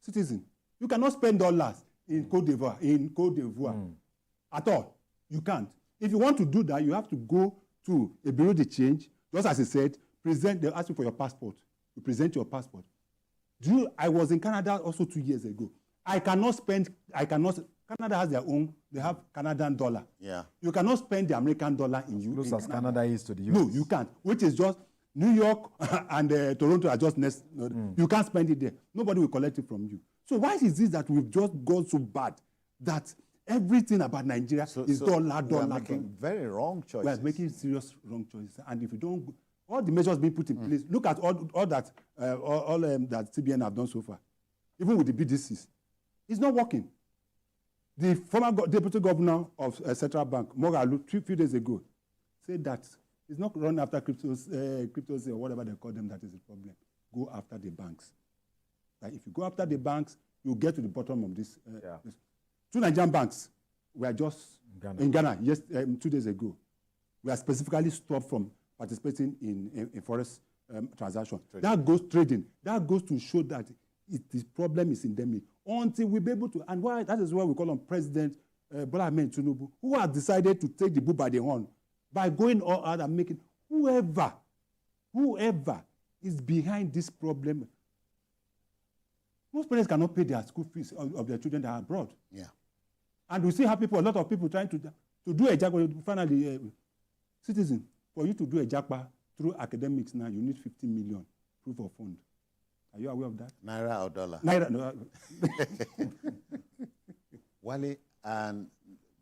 Citizen, you cannot spend dollars in Cote d'Ivoire, at all. You can't. If you want to do that, you have to go to a bureau de change. Just as I said, they ask you for your passport. You present your passport. I was in Canada also 2 years ago. Canada has their own, they have Canadian dollar. Yeah. You cannot spend the American dollar in you. Close as Canada is to the US. No, you can't. Which is just New York and Toronto are just next. You can't spend it there. Nobody will collect it from you. So why is this that we've just gone so bad that everything about Nigeria is dollar? We're making very wrong choices. We're making serious wrong choices. And if you don't, all the measures being put in place, look at all that that CBN have done so far, even with the BDCs, it's not working. The former deputy governor of Central Bank, Mogalu, a few days ago, said that it's not run after cryptos or whatever they call them that is the problem. Go after the banks. Like if you go after the banks, you get to the bottom of this. This. 2 Nigerian banks were just in Ghana 2 days ago. We are specifically stopped from participating in forex transactions. That goes trading. That goes to show that the problem is endemic. Until we be able to, and why that is why we call on President Bola Ahmed Tinubu, who has decided to take the bull by the horn by going all out and making whoever is behind this problem. Most parents cannot pay their school fees of their children that are abroad. Yeah. And we still have a lot of people trying to do a JAPA. Finally, citizen, for you to do a JAPA through academics now, you need 50 million proof of fund. Are you aware of that? Naira or dollar? Naira. No. Wale, and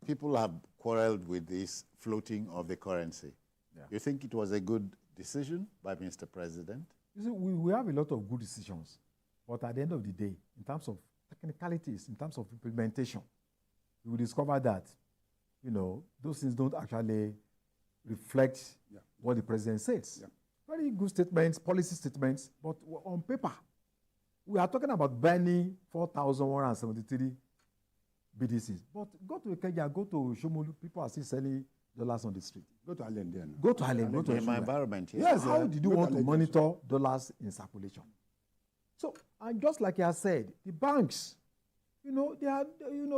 people have quarreled with this floating of the currency. Yeah. You think it was a good decision by Mr. President? You see, we have a lot of good decisions, but at the end of the day, in terms of technicalities, in terms of implementation, we will discover that, those things don't actually reflect what the president says. Yeah. Very good statements, policy statements, but on paper, we are talking about banning 4,173 BDCs. But go to Kenya, go to Shomolu, people are still selling dollars on the street. Go to Ireland then. Go to Ireland. Go to in my environment. Yes. How did you want to monitor dollars in circulation? So, and just like I said, the banks, they are,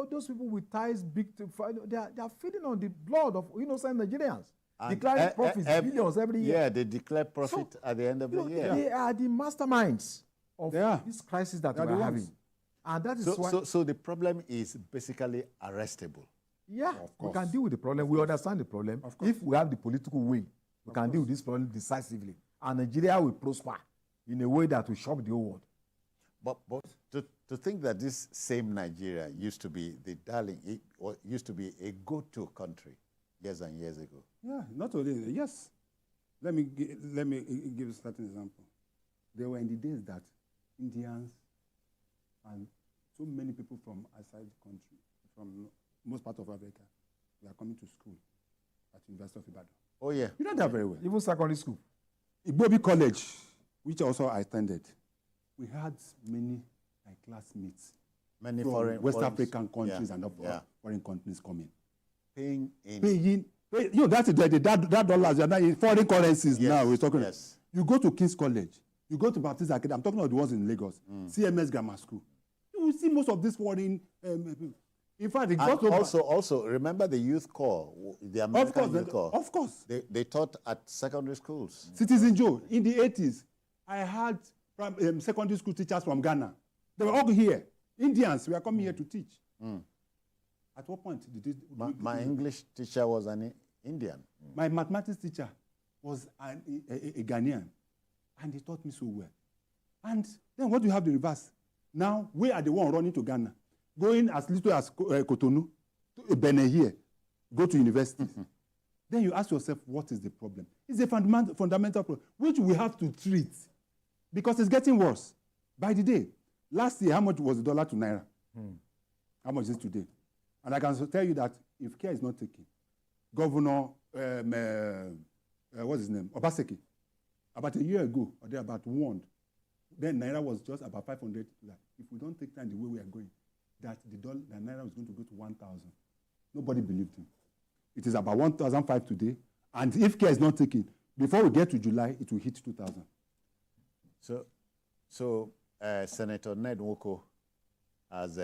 those people with ties big to, they are feeding on the blood of innocent Nigerians. Declaring profits, billions every year. Yeah, they declare profit at the end of the year. They are the masterminds of this crisis that we are having. And that is why... So the problem is basically arrestable. Yeah, we can deal with the problem. We understand the problem. If we have the political will, we can deal with this problem decisively. And Nigeria will prosper in a way that will shock the whole world. But to think that this same Nigeria used to be the darling, used to be a go-to country years and years ago. Yeah, not only, yes. Let me give a certain example. There were in the days that Indians and so many people from outside the country, from most part of Africa, were coming to school at University of Ibadan. Oh, yeah. You know that very well. Even secondary school. Igbobi College, which also I attended, we had many classmates many from West African countries and foreign countries coming. Paying. That's that dollars are now in foreign currencies now. We're talking. Yes. You go to King's College, you go to Baptist Academy. I'm talking about the ones in Lagos, CMS Grammar School. You will see most of these foreign. In fact, it got also remember the youth corps, the American youth corps. Of course, they taught at secondary schools. Citizen Joe in the 80s, I had secondary school teachers from Ghana. They were all here. Indians were coming here to teach. At what point did my English teacher was an Indian. My mathematics teacher was a Ghanaian, and he taught me so well. And then what do you have the reverse? Now we are the one running to Ghana, going as little as Cotonou, to Benin here, go to university. Then you ask yourself, what is the problem? It's a fundamental problem, which we have to treat, because it's getting worse by the day. Last year, how much was the dollar to naira? How much is it today? And I can tell you that if care is not taken, Governor, what's his name? Obaseki, about a year ago, or they about warned, then naira was just about 500. If we don't take time the way we are going, that the naira is going to go to 1,000. Nobody believed him. It is about 1,005 today, And if care is not taken, before we get to July, it will hit 2,000. So Senator Ned Nwoko has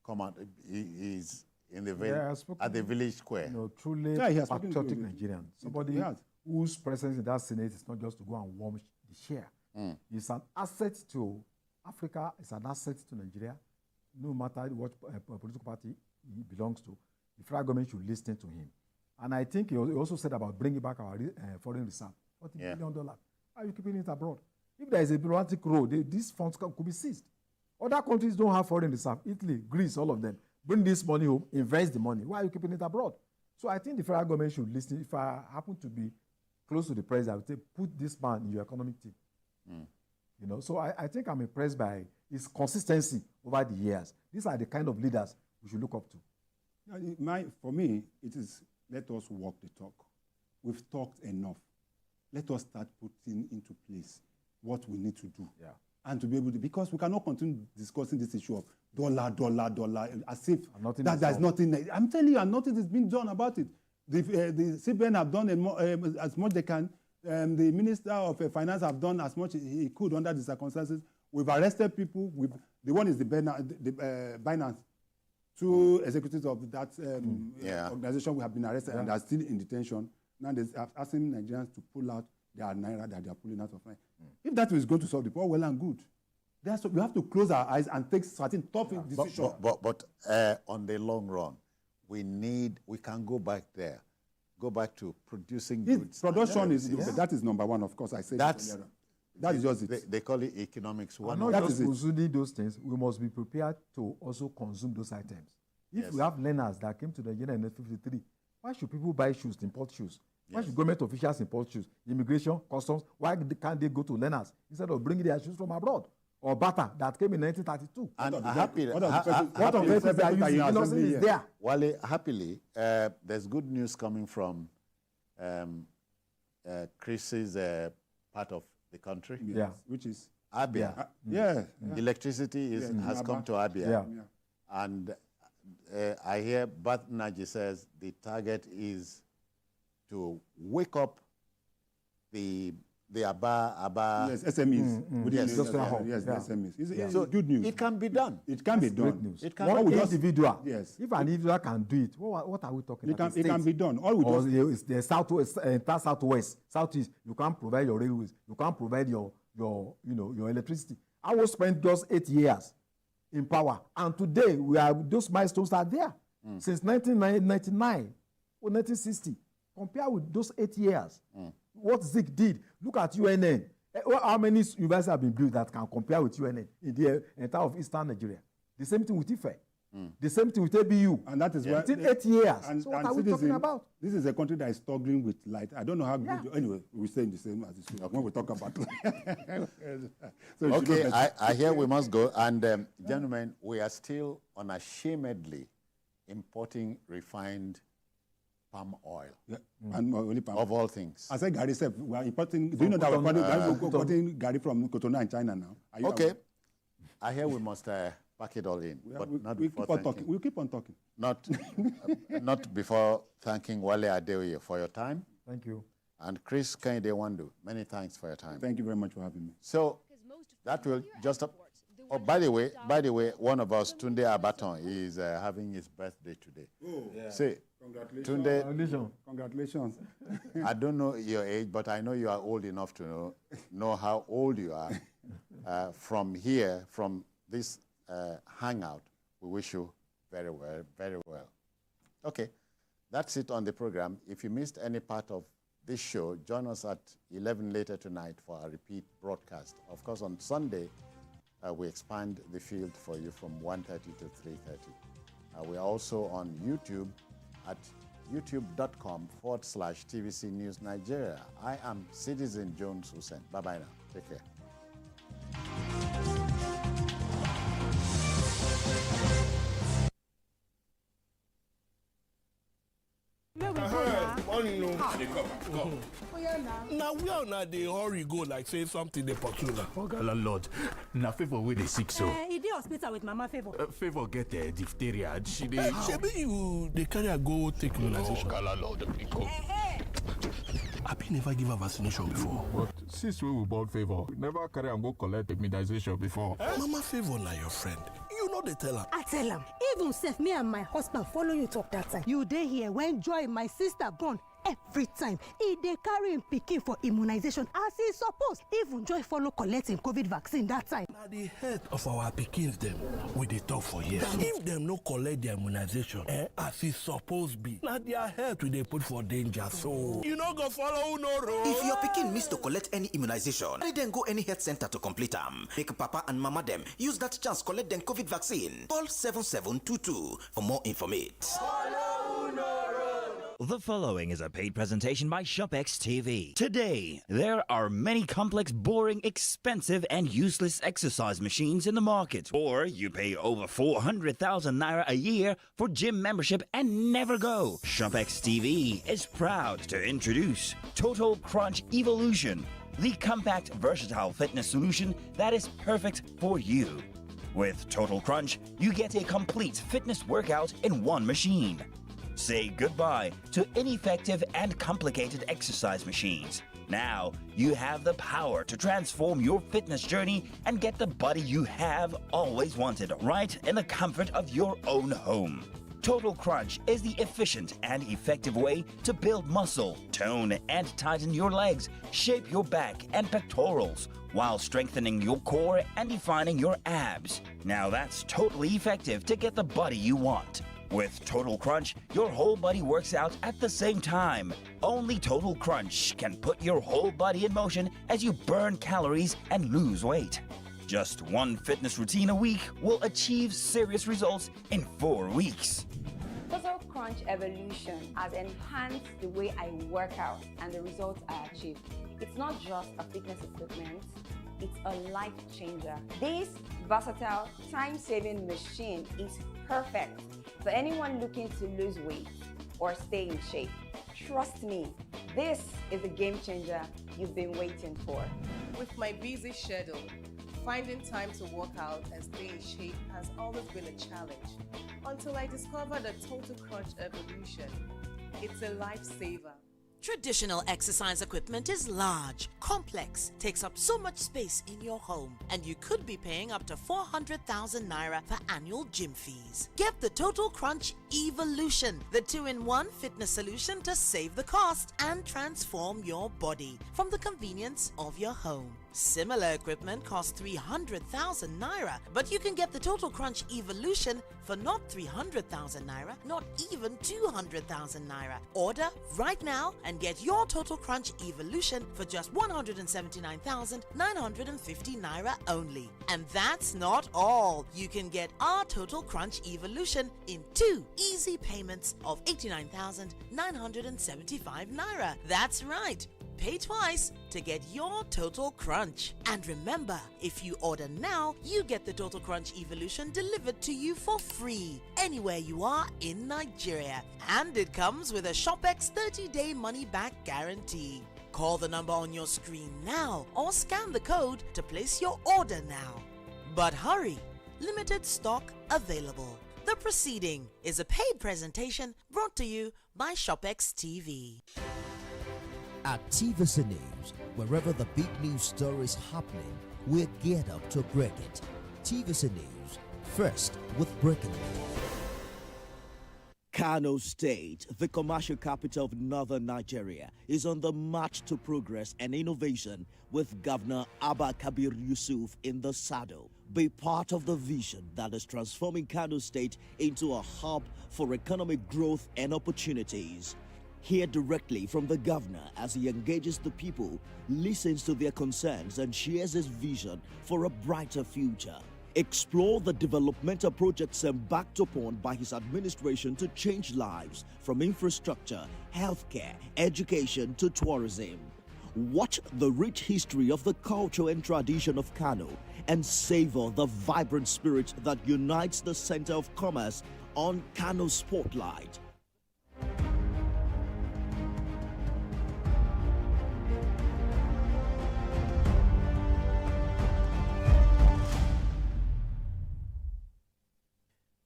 come out. He's in the at the village square. Truly patriotic Nigerian. Somebody whose presence in that Senate is not just to go and warm the chair. It's an asset to Africa. It's an asset to Nigeria. No matter what political party he belongs to, the federal government should listen to him. And I think he also said about bringing back our foreign reserve, $40 billion. Why are you keeping it abroad? If there is a bureaucratic road, these funds could be seized. Other countries don't have foreign reserve. Italy, Greece, all of them. Bring this money home, invest the money. Why are you keeping it abroad? So I think the federal government should listen. If I happen to be close to the president, I would say, put this man in your economic team. So I think I'm impressed by his consistency over the years. These are the kind of leaders we should look up to. For me, it is, let us walk the talk. We've talked enough. Let us start putting into place what we need to do. And to be able to, because we cannot continue discussing this issue of dollar, as if there's nothing. I'm telling you, and nothing is being done about it. The CBN have done as much they can. The Minister of Finance have done as much he could under the circumstances. We've arrested people. The one is the Binance. Two executives of that organization we have been arrested and are still in detention. Now they're asking Nigerians to pull out their naira that they are pulling out of money. If that is going to solve the problem, well and good. We have to close our eyes and take certain tough decisions. But on the long run, we can go back there. Go back to producing goods. Production that is number one, of course. I said that is just it. They call it economics. Not just consuming those things, we must be prepared to also consume those items. If we have learners that came to Nigeria in 1953, why should people buy shoes, import shoes? Why should government officials import shoes? Immigration, customs, why can't they go to learners instead of bringing their shoes from abroad? Or Bata that came in 1932. And Wale, happily, there's good news coming from Chris's part of the country. Which is Abia. Electricity has come to Abia. And I hear Bath Naji says the target is to wake up the Aba SMEs. The SMEs. It's so good news. It can be done. It can be done. News. It can One be done. individual. If an individual can do it, what are we talking about? It can be done. All we just the southwest, southwest, southeast. You can't provide your railways. You can't provide your electricity. I will spend just 8 years in power, and today those milestones are there since 1999 or 1960. Compare with those 8 years. What Zik did. Look at UNN. How many universities have been built that can compare with UNN in the entire of Eastern Nigeria? The same thing with Ife. The same thing with ABU. And that is why within 8 years. So what are we talking about? This is a country that is struggling with light. I don't know how good. Anyway, we stay in the same as this when we talk about. Okay, I hear we must go. And gentlemen, we are still unashamedly importing refined palm oil. And only palm. Of all things. I said Gary said we are importing. Do you know that we're importing Gary from Cotonou and China now? Okay. I hear we must pack it all in. We keep on talking. We'll keep on talking. Not before thanking Wale Adeoye for your time. Thank you. And Chris Kehinde Wandu, many thanks for your time. Thank you very much for having me. So that will just. Oh, by the way, one of us, Tunde Abaton, is having his birthday today. Oh, yeah. Say, Congratulations. Congratulations. I don't know your age, but I know you are old enough to know how old you are. From this hangout, we wish you very well, very well. Okay, that's it on the program. If you missed any part of this show, join us at 11 later tonight for a repeat broadcast. Of course, on Sunday, we expand the field for you from 1:30 to 3:30. We are also on YouTube at youtube.com/TVC News Nigeria. I am Citizen Jones Hussein. Bye-bye now. Take care. morning, no. Come. Now we are not the hurry go like say something they pursue now. Oga landlord, na Favor wey dey sick so. He dey hospital with Mama Favor. Favor get diphtheria. She dey. Shebi you dey carry her go take immunization. Oga landlord, I been never give her vaccination before. But since we born Favor, we never carry am go collect immunization before. Mama Favor na your friend. You know they tell her. I tell him. Even sef me and my husband follow you talk that time. You dey here when Joy, my sister, born. Every time he dey carry him pikin for immunization as he suppose. Even Joy follow collecting COVID vaccine that time. Now the health of our pikins them we dey talk for years. If them no collect their immunization, as it suppose be, now their health we dey put for danger. So you no go follow no road. If your pikin miss to collect any immunization, then go any health center to complete them. Make papa and mama them use that chance collect them COVID vaccine. Call 7722 for more information. The following is a paid presentation by ShopX TV. Today, there are many complex, boring, expensive, and useless exercise machines in the market. Or you pay over 400,000 naira a year for gym membership and never go. ShopX TV is proud to introduce Total Crunch Evolution, the compact, versatile fitness solution that is perfect for you. With Total Crunch, you get a complete fitness workout in one machine. Say goodbye to ineffective and complicated exercise machines. Now, you have the power to transform your fitness journey and get the body you have always wanted right in the comfort of your own home. Total Crunch is the efficient and effective way to build muscle, tone and tighten your legs, shape your back and pectorals, while strengthening your core and defining your abs. Now that's totally effective to get the body you want. With Total Crunch, your whole body works out at the same time. Only Total Crunch can put your whole body in motion as you burn calories and lose weight. Just one fitness routine a week will achieve serious results in 4 weeks. Total Crunch Evolution has enhanced the way I work out and the results I achieve. It's not just a fitness equipment, it's a life changer. This versatile, time-saving machine is perfect for anyone looking to lose weight or stay in shape. Trust me, this is a game changer you've been waiting for. With my busy schedule, finding time to work out and stay in shape has always been a challenge until I discovered the Total Crunch Evolution. It's a lifesaver. Traditional exercise equipment is large, complex, takes up so much space in your home, and you could be paying up to 400,000 naira for annual gym fees. Get the Total Crunch Evolution, the 2-in-1 fitness solution to save the cost and transform your body from the convenience of your home. Similar equipment costs 300,000 naira, but you can get the Total Crunch Evolution for not 300,000 naira, not even 200,000 naira. Order right now and get your Total Crunch Evolution for just 179,950 naira only. And that's not all. You can get our Total Crunch Evolution in 2 easy payments of 89,975 naira. That's right. Pay twice to get your Total Crunch. And remember, if you order now, you get the Total Crunch Evolution delivered to you for free anywhere you are in Nigeria. And it comes with a ShopX 30-day money-back guarantee. Call the number on your screen now or scan the code to place your order now. But hurry, limited stock available. The proceeding is a paid presentation brought to you by ShopX TV. At TVC News, wherever the big news story is happening, we're geared up to break it. TVC News, first with breaking news. Kano State, the commercial capital of northern Nigeria, is on the march to progress and innovation with Governor Abba Kabir Yusuf in the saddle. Be part of the vision that is transforming Kano State into a hub for economic growth and opportunities. Hear directly from the governor as he engages the people, listens to their concerns, and shares his vision for a brighter future. Explore the developmental projects embarked upon by his administration to change lives, from infrastructure, healthcare, education to tourism. Watch the rich history of the culture and tradition of Kano and savor the vibrant spirit that unites the center of commerce on Kano Spotlight.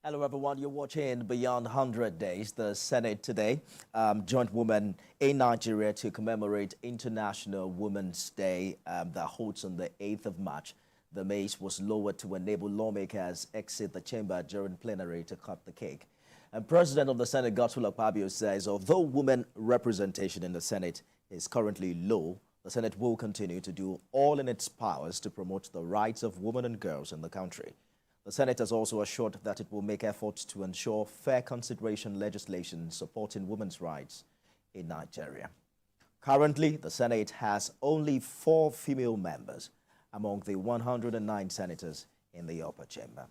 Hello, everyone. You're watching Beyond 100 Days. The Senate today joined women in Nigeria to commemorate International Women's Day that holds on the 8th of March. The mace was lowered to enable lawmakers exit the chamber during plenary to cut the cake. And President of the Senate, Godswill Akpabio, says although women representation in the Senate is currently low, the Senate will continue to do all in its powers to promote the rights of women and girls in the country. The Senate has also assured that it will make efforts to ensure fair consideration legislation supporting women's rights in Nigeria. Currently, the Senate has only 4 female members among the 109 senators in the upper chamber.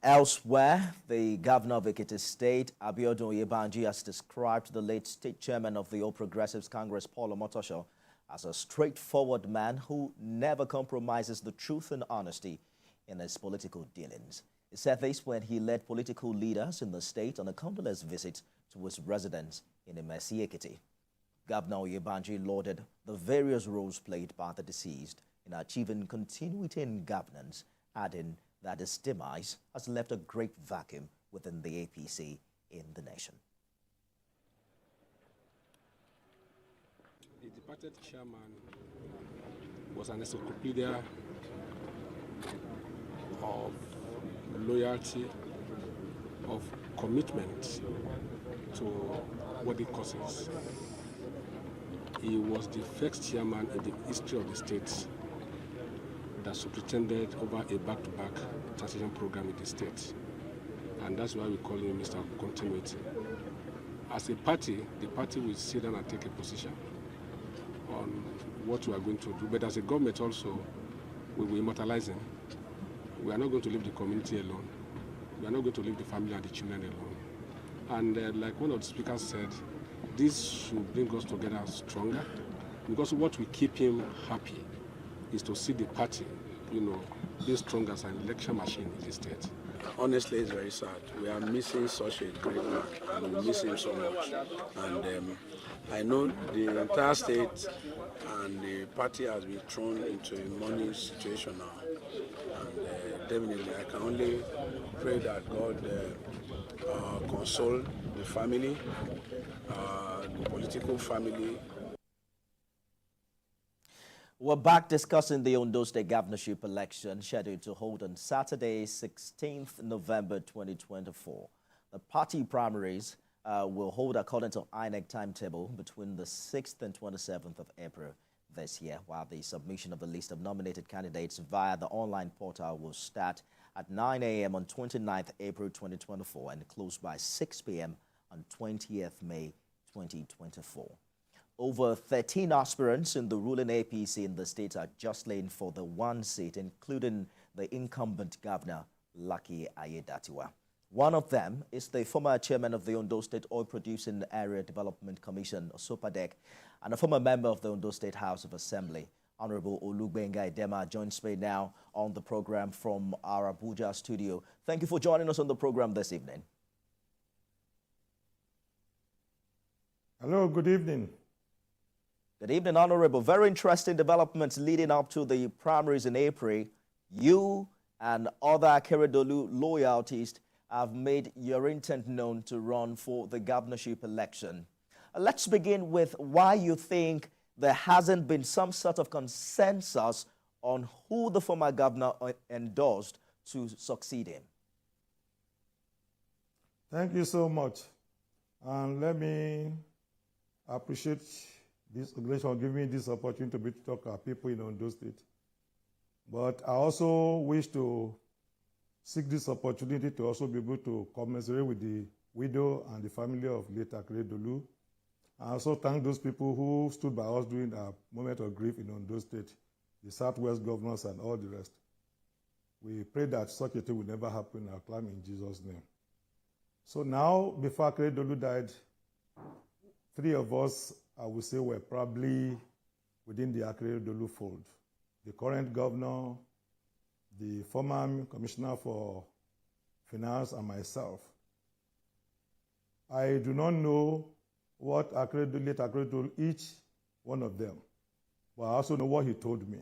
Elsewhere, the governor of Ekiti State, Abiodun Oyebanji, has described the late state chairman of the All Progressives Congress, Paul Omotosho, as a straightforward man who never compromises the truth and honesty in his political dealings. He said this when he led political leaders in the state on a condolence visit to his residence in Imesi, Ekiti. Governor Oyebanji lauded the various roles played by the deceased in achieving continuity in governance, adding that his demise has left a great vacuum within the APC in the nation. The departed chairman was an encyclopedia of loyalty, of commitment to worthy causes. He was the first chairman in the history of the state that superintended over a back-to-back transition program in the state. And that's why we call him Mr. Continuity. As a party, the party will sit down and take a position on what we are going to do. But as a government also, we will immortalize him. We are not going to leave the community alone. We are not going to leave the family and the children alone. And like one of the speakers said, this should bring us together stronger, because what will keep him happy is to see the party, being strong as an election machine in the state. Honestly, it's very sad. We are missing such a great man, and we miss him so much. And I know the entire state and the party has been thrown into a money situation now. And definitely, I can only pray that God console the family, the political family. We're back discussing the Ondo State governorship election scheduled to hold on Saturday, 16th November 2024. The party primaries will hold according to INEC timetable between the 6th and 27th of April this year, while the submission of the list of nominated candidates via the online portal will start at 9 a.m. on 29th April 2024 and close by 6 p.m. on 20th May 2024. Over 13 aspirants in the ruling APC in the state are jostling for the one seat, including the incumbent governor, Lucky Ayedatiwa. One of them is the former chairman of the Ondo State Oil Producing Area Development Commission, SOPADEC, and a former member of the Ondo State House of Assembly. Honorable Olugbenga Idema joins me now on the program from our Abuja studio. Thank you for joining us on the program this evening. Hello, good evening. Good evening, Honorable. Very interesting developments leading up to the primaries in April. You and other Akeredolu loyalties have made your intent known to run for the governorship election. Let's begin with why you think there hasn't been some sort of consensus on who the former governor endorsed to succeed him. Thank you so much. And let me appreciate this organization giving me this opportunity to talk to our people in Ondo State. But I also wish to seek this opportunity to also be able to commiserate with the widow and the family of late Akeredolu. I also thank those people who stood by us during our moment of grief in Ondo State, the Southwest governors and all the rest. We pray that such a thing will never happen in our climb in Jesus' name. So now, before Akeredolu died, 3 of us, I would say, were probably within the Akeredolu fold. The current governor, the former commissioner for finance, and myself. I do not know what late Akeredolu, each one of them, but I also know what he told me.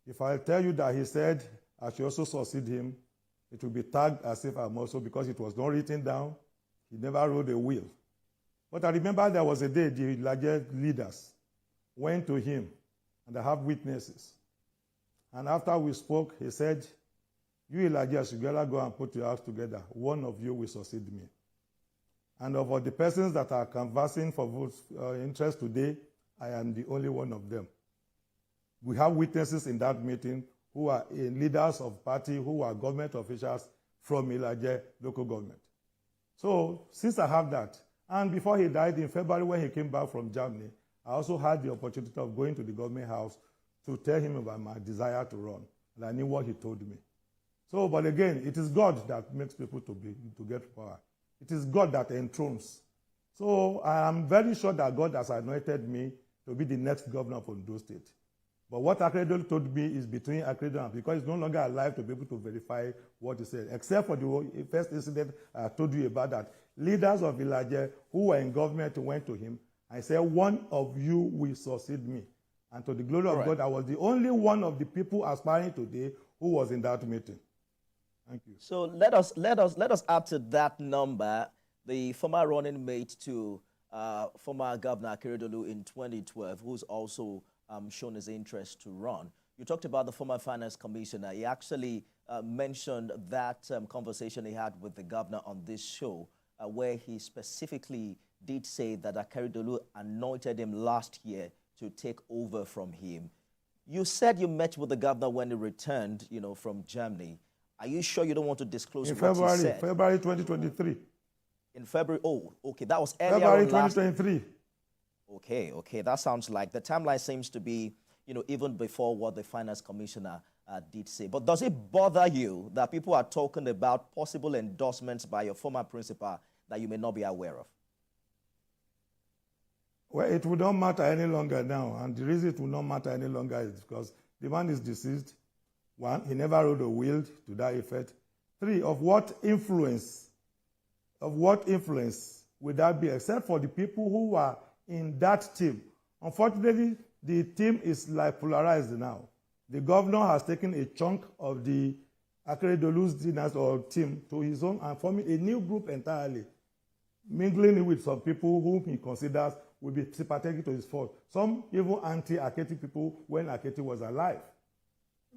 If I tell you that he said I should also succeed him, it will be tagged as if I'm also, because it was not written down. He never wrote a will. But I remember there was a day the largest leaders went to him, and I have witnesses. And after we spoke, he said, you Elijah should go and put your house together. One of you will succeed me. And of all the persons that are canvassing for votes interest today, I am the only one of them. We have witnesses in that meeting who are leaders of party, who are government officials from Elijah local government. So since I have that, and before he died in February when he came back from Germany, I also had the opportunity of going to the government house to tell him about my desire to run. And I knew what he told me. So, but again, it is God that makes people to get power. It is God that enthrones. So I am very sure that God has anointed me to be the next governor of Edo State. But what Akredolu told me is between Akredolu and, because he's no longer alive to be able to verify what he said, except for the first incident I told you about, that leaders of Elijah who were in government went to him and said, one of you will succeed me. And to the glory of God, I was the only one of the people aspiring today who was in that meeting. Thank you. So let us add to that number the former running mate to former Governor Akredolu in 2012, who's also shown his interest to run. You talked about the former finance commissioner. He actually mentioned that conversation he had with the governor on this show, where he specifically did say that Akredolu anointed him last year to take over from him. You said you met with the governor when he returned, from Germany. Are you sure you don't want to disclose what he said? February 2023. In February, oh, okay, that was earlier February 2023. Okay, that sounds like the timeline seems to be, even before what the finance commissioner did say. But does it bother you that people are talking about possible endorsements by your former principal that you may not be aware of? Well, it will not matter any longer now. And the reason it will not matter any longer is because the man is deceased. One, he never wrote a will to that effect. Three, of what influence would that be, except for the people who are in that team? Unfortunately, the team is like polarized now. The governor has taken a chunk of the Akredolu's dynasty or team to his own and forming a new group entirely, mingling with some people whom he considers will be sympathetic to his fault. Some even anti-Ekiti people when Ekiti was alive.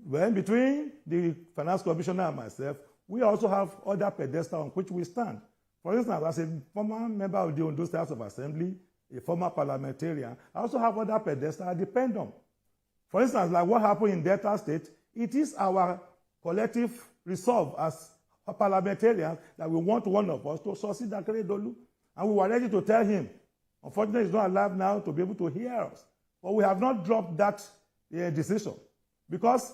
When between the finance commissioner and myself, we also have other pedestals on which we stand. For instance, as a former member of the Edo State House of Assembly, a former parliamentarian, I also have other pedestals I depend on. For instance, like what happened in Delta State, it is our collective resolve as parliamentarians that we want one of us to succeed Akredolu. And we were ready to tell him. Unfortunately, he's not alive now to be able to hear us. But we have not dropped that decision because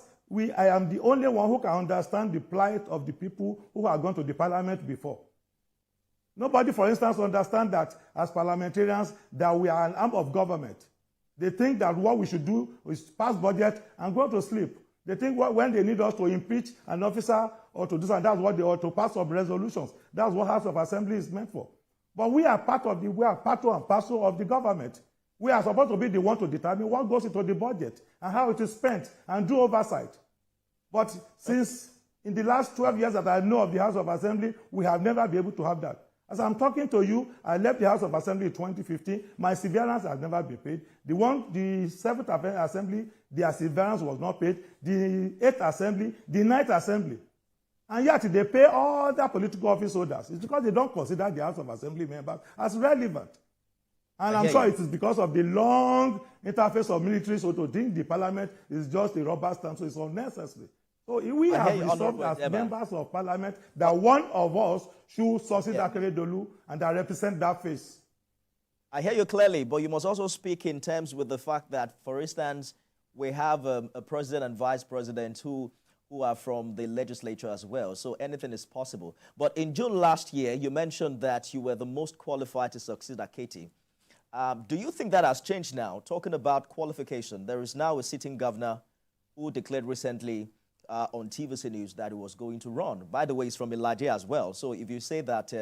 I am the only one who can understand the plight of the people who have gone to the parliament before. Nobody, for instance, understands that as parliamentarians that we are an arm of government. They think that what we should do is pass budget and go to sleep. They think when they need us to impeach an officer or to do something, that's what they ought to pass up resolutions. That's what House of Assembly is meant for. But we are part and parcel of the government. We are supposed to be the one to determine what goes into the budget and how it is spent and do oversight. But since in the last 12 years that I know of the House of Assembly, we have never been able to have that. As I'm talking to you, I left the House of Assembly in 2015. My severance has never been paid. The 7th Assembly, their severance was not paid. The 8th Assembly, the 9th Assembly. And yet they pay all their political office holders. It's because they don't consider the House of Assembly members as relevant. And I'm sure it is because of the long interface of military, so to think the parliament is just a rubber stamp, so it's unnecessary. So we have resolved as members of parliament that one of us should succeed Akredolu and that represent that face. I hear you clearly, but you must also speak in terms with the fact that, for instance, we have a president and vice president who are from the legislature as well, so anything is possible. But in June last year, you mentioned that you were the most qualified to succeed Ekiti. Do you think that has changed now? Talking about qualification, there is now a sitting governor who declared recently on TVC News that he was going to run. By the way, he's from Elijah as well. So if you say that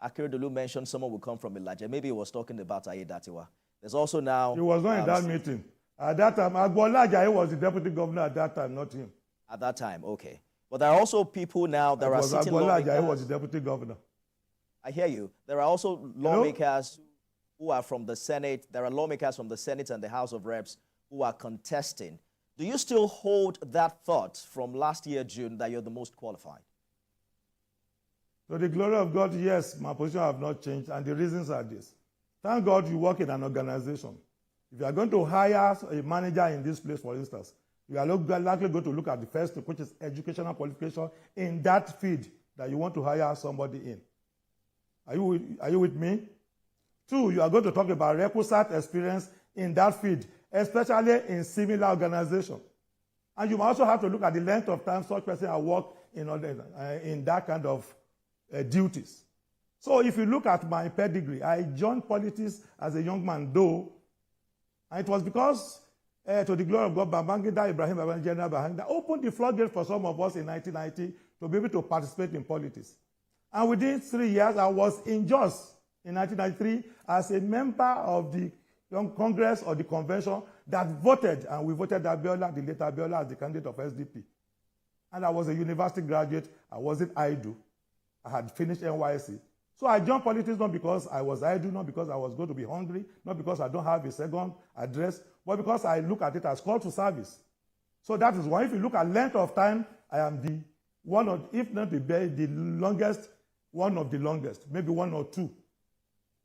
Akredolu mentioned someone will come from Elijah, maybe he was talking about Ayedatiwa. There's also now... He was not in that meeting. At that time, Agbola Ajayi was the deputy governor at that time, not him. At that time, okay. But there are also people now that are sitting lawmakers. Was the deputy governor. I hear you. There are also lawmakers who are from the Senate. There are lawmakers from the Senate and the House of Reps who are contesting. Do you still hold that thought from last year, June, that you're the most qualified? To the glory of God, yes, my position have not changed, and the reasons are this. Thank God you work in an organization. If you are going to hire a manager in this place, for instance, you are likely going to look at the first, which is educational qualification in that field that you want to hire somebody in. Are you with me? 2, you are going to talk about requisite experience in that field, especially in similar organization. And you also have to look at the length of time such person has worked in that kind of duties. So if you look at my pedigree, I joined politics as a young man, though, and it was because, to the glory of God, Babangida Ibrahim, General Babangida, opened the floodgate for some of us in 1990 to be able to participate in politics. And within 3 years, I was in Jos in 1993 as a member of the Young Congress or the convention that voted, and we voted Abiola, the late Abiola, as the candidate of SDP. And I was a university graduate. I wasn't idle. I had finished NYSC. So I joined politics not because I was idle, not because I was going to be hungry, not because I don't have a second address, but because I look at it as call to service. So that is why, if you look at length of time, I am the one of, if not the longest, one of the longest, maybe 1 or 2.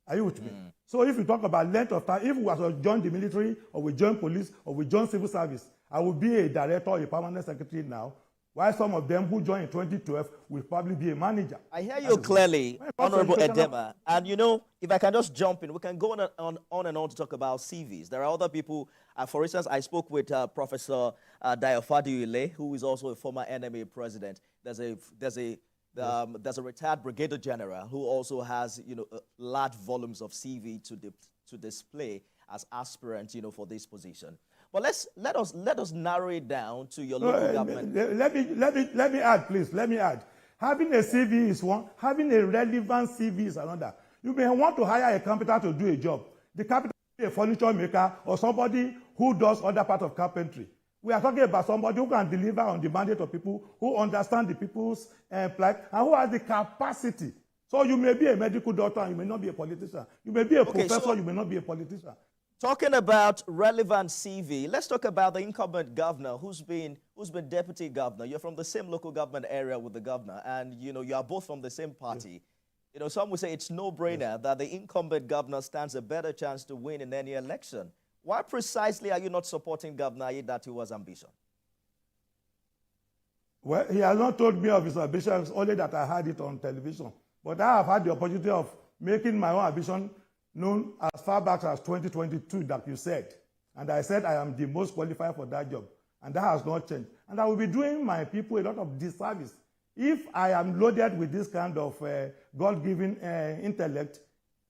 Are you with me? So if you talk about length of time, if we were to join the military, or we join police, or we join civil service, I would be a director or a permanent secretary now, while some of them who joined in 2012 will probably be a manager. I hear you clearly, Honorable Edema. And you know, if I can just jump in, we can go on and on to talk about CVs. There are other people. For instance, I spoke with Professor Dayofadu, who is also a former NMA president. There's a retired brigadier general who also has, large volumes of CV to display as aspirant, for this position. But let us narrow it down to your local government. Let me add, please. Let me add. Having a CV is one. Having a relevant CV is another. You may want to hire a carpenter to do a job. The carpenter may be a furniture maker or somebody who does other part of carpentry. We are talking about somebody who can deliver on the mandate of people, who understand the people's plight, and who has the capacity. So you may be a medical doctor and you may not be a politician. You may be a professor, you may not be a politician. Talking about relevant CV, let's talk about the incumbent governor who's been deputy governor. You're from the same local government area with the governor, and you are both from the same party. Yes. Some would say it's no-brainer that the incumbent governor stands a better chance to win in any election. Why precisely are you not supporting Governor Aiyedatiwa's ambition? Well, he has not told me of his ambition, it's only that I heard it on television. But I have had the opportunity of making my own ambition known as far back as 2022, that you said. And I said I am the most qualified for that job. And that has not changed. And I will be doing my people a lot of disservice if I am loaded with this kind of God-given intellect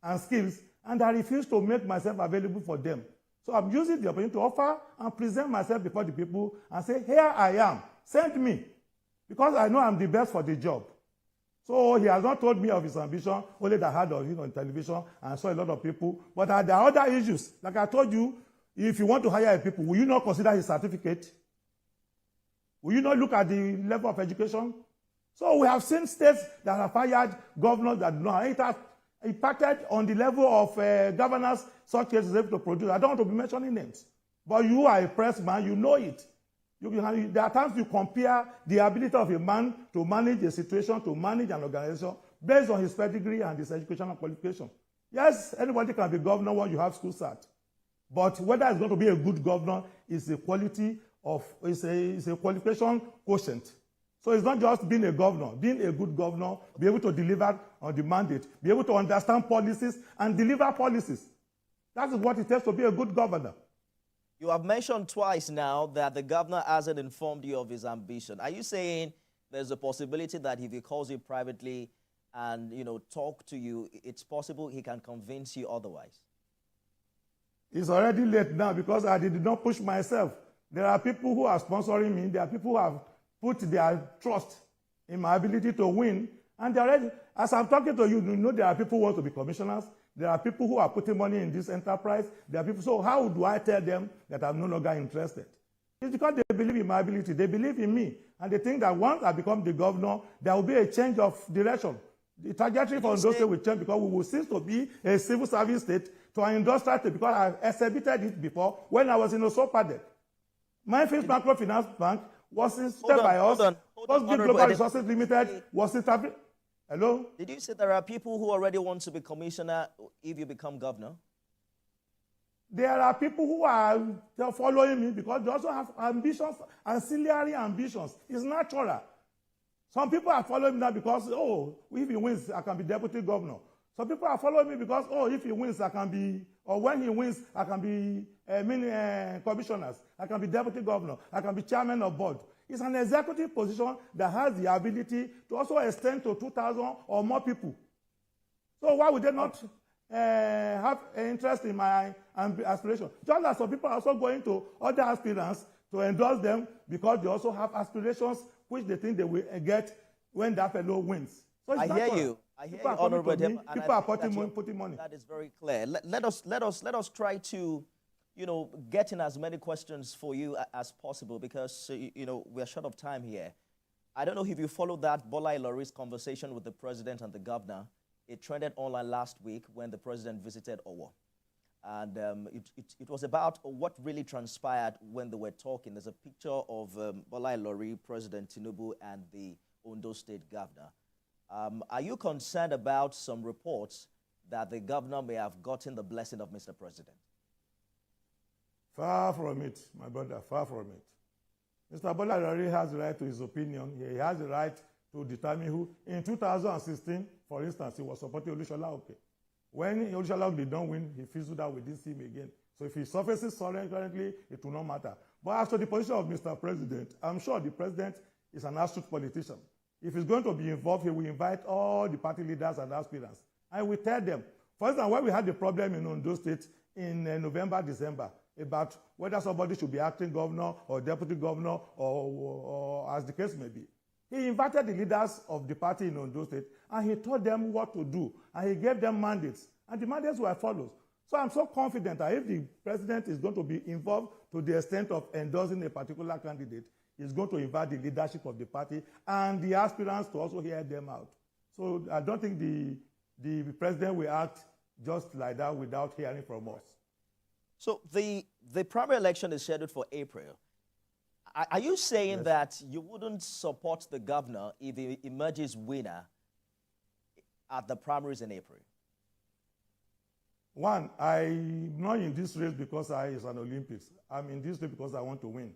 and skills, and I refuse to make myself available for them. So I'm using the opportunity to offer and present myself before the people and say, here I am, send me, because I know I'm the best for the job. So he has not told me of his ambition, only that I heard of it on television and saw a lot of people. But there are other issues. Like I told you, if you want to hire people, will you not consider his certificate? Will you not look at the level of education? So we have seen states that have hired governors that do not. It has impacted on the level of governors such cases able to produce. I don't want to be mentioning names. But you are a press man, you know it. There are times you compare the ability of a man to manage a situation, to manage an organization, based on his pedigree and his educational qualification. Yes, anybody can be governor when you have school cert. But whether it's going to be a good governor is a quality of, is a qualification quotient. So it's not just being a governor, being a good governor, be able to deliver on the mandate, be able to understand policies and deliver policies. That is what it takes to be a good governor. You have mentioned twice now that the governor hasn't informed you of his ambition. Are you saying there's a possibility that if he calls you privately and, talk to you, it's possible he can convince you otherwise? It's already late now because I did not push myself. There are people who are sponsoring me. There are people who have put their trust in my ability to win. And already, as I'm talking to you, there are people who want to be commissioners. There are people who are putting money in this enterprise. There are people. So how do I tell them that I'm no longer interested? It's because they believe in my ability. They believe in me. And they think that once I become the governor, there will be a change of direction. The trajectory for Ondo State will change because we will cease to be a civil service state to an industrial state, because I exhibited it before when I was in Osopadek. My first microfinance bank was installed by us. Big Global Resources Limited was established. Hello? Did you say there are people who already want to be commissioner if you become governor? There are people who are following me because they also have ambitions, ancillary ambitions. It's natural. Some people are following me now because, oh, if he wins, I can be deputy governor. Some people are following me because, oh, if he wins, I can be, or when he wins, I can be commissioners. I can be deputy governor. I can be chairman of board. It's an executive position that has the ability to also extend to 2,000 or more people. So why would they not have an interest in my aspiration? Just as some people are also going to other aspirants to endorse them because they also have aspirations which they think they will get when that fellow wins. So I hear you. I hear you, Honorable. People are putting money. That is very clear. Let us try to, get in as many questions for you as possible because, we're short of time here. I don't know if you followed that Bola Ilori's conversation with the president and the governor. It trended online last week when the president visited Owo. And it was about what really transpired when they were talking. There's a picture of Bola Ilori, President Tinubu, and the Ondo State governor. Are you concerned about some reports that the governor may have gotten the blessing of Mr. President? Far from it, my brother, far from it. Mr. Bola Ilori has the right to his opinion. He has the right to determine who. In 2016, for instance, he was supporting Olusola Oke. When Olusola Oke did not win, he fizzled out with this team again. So if he surfaces currently, it will not matter. But as to the position of Mr. President, I'm sure the president is an astute politician. If he's going to be involved, he will invite all the party leaders and aspirants. And we tell them. For instance, when we had the problem in Ondo State in November, December, about whether somebody should be acting governor or deputy governor or as the case may be, he invited the leaders of the party in Ondo State and he told them what to do and he gave them mandates. And the mandates were follows. So I'm so confident that if the president is going to be involved to the extent of endorsing a particular candidate, he's going to invite the leadership of the party and the aspirants to also hear them out. So I don't think the president will act just like that without hearing from us. So the primary election is scheduled for April. Are you saying that you wouldn't support the governor if he emerges winner at the primaries in April? One, I'm not in this race because it's an Olympics. I'm in this race because I want to win.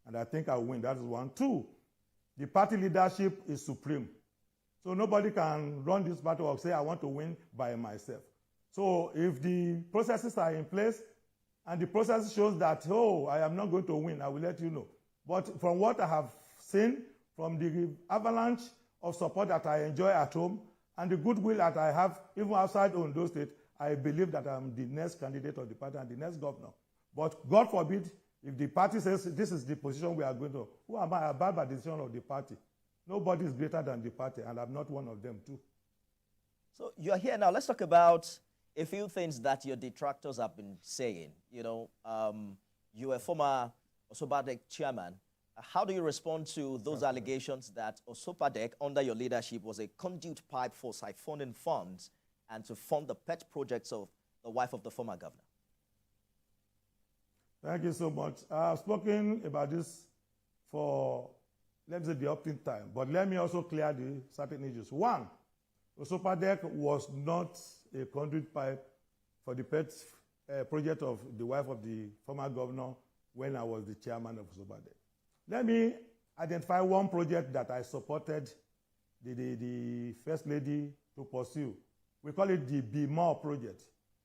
And I think I'll win. That is one. Two, the party leadership is supreme. So nobody can run this battle or say, I want to win by myself. So if the processes are in place and the process shows that, oh, I am not going to win, I will let you know. But from what I have seen, from the avalanche of support that I enjoy at home and the goodwill that I have even outside Ondo State, I believe that I'm the next candidate of the party and the next governor. But God forbid, if the party says this is the position we are going to, who am I about by the decision of the party? Nobody is greater than the party, and I'm not one of them too. So you're here now. Let's talk about a few things that your detractors have been saying. You were a former Osopadek chairman. How do you respond to those allegations that Osopadek, under your leadership, was a conduit pipe for siphoning funds and to fund the pet projects of the wife of the former governor? Thank you so much. I've spoken about this for, let me say, the opt-in time. But let me also clear the certain issues. One, Osopadek was not a conduit pipe for the pet project of the wife of the former governor when I was the chairman of Osopadek. Let me identify one project that I supported the First Lady to pursue. We call it the BEMORE project,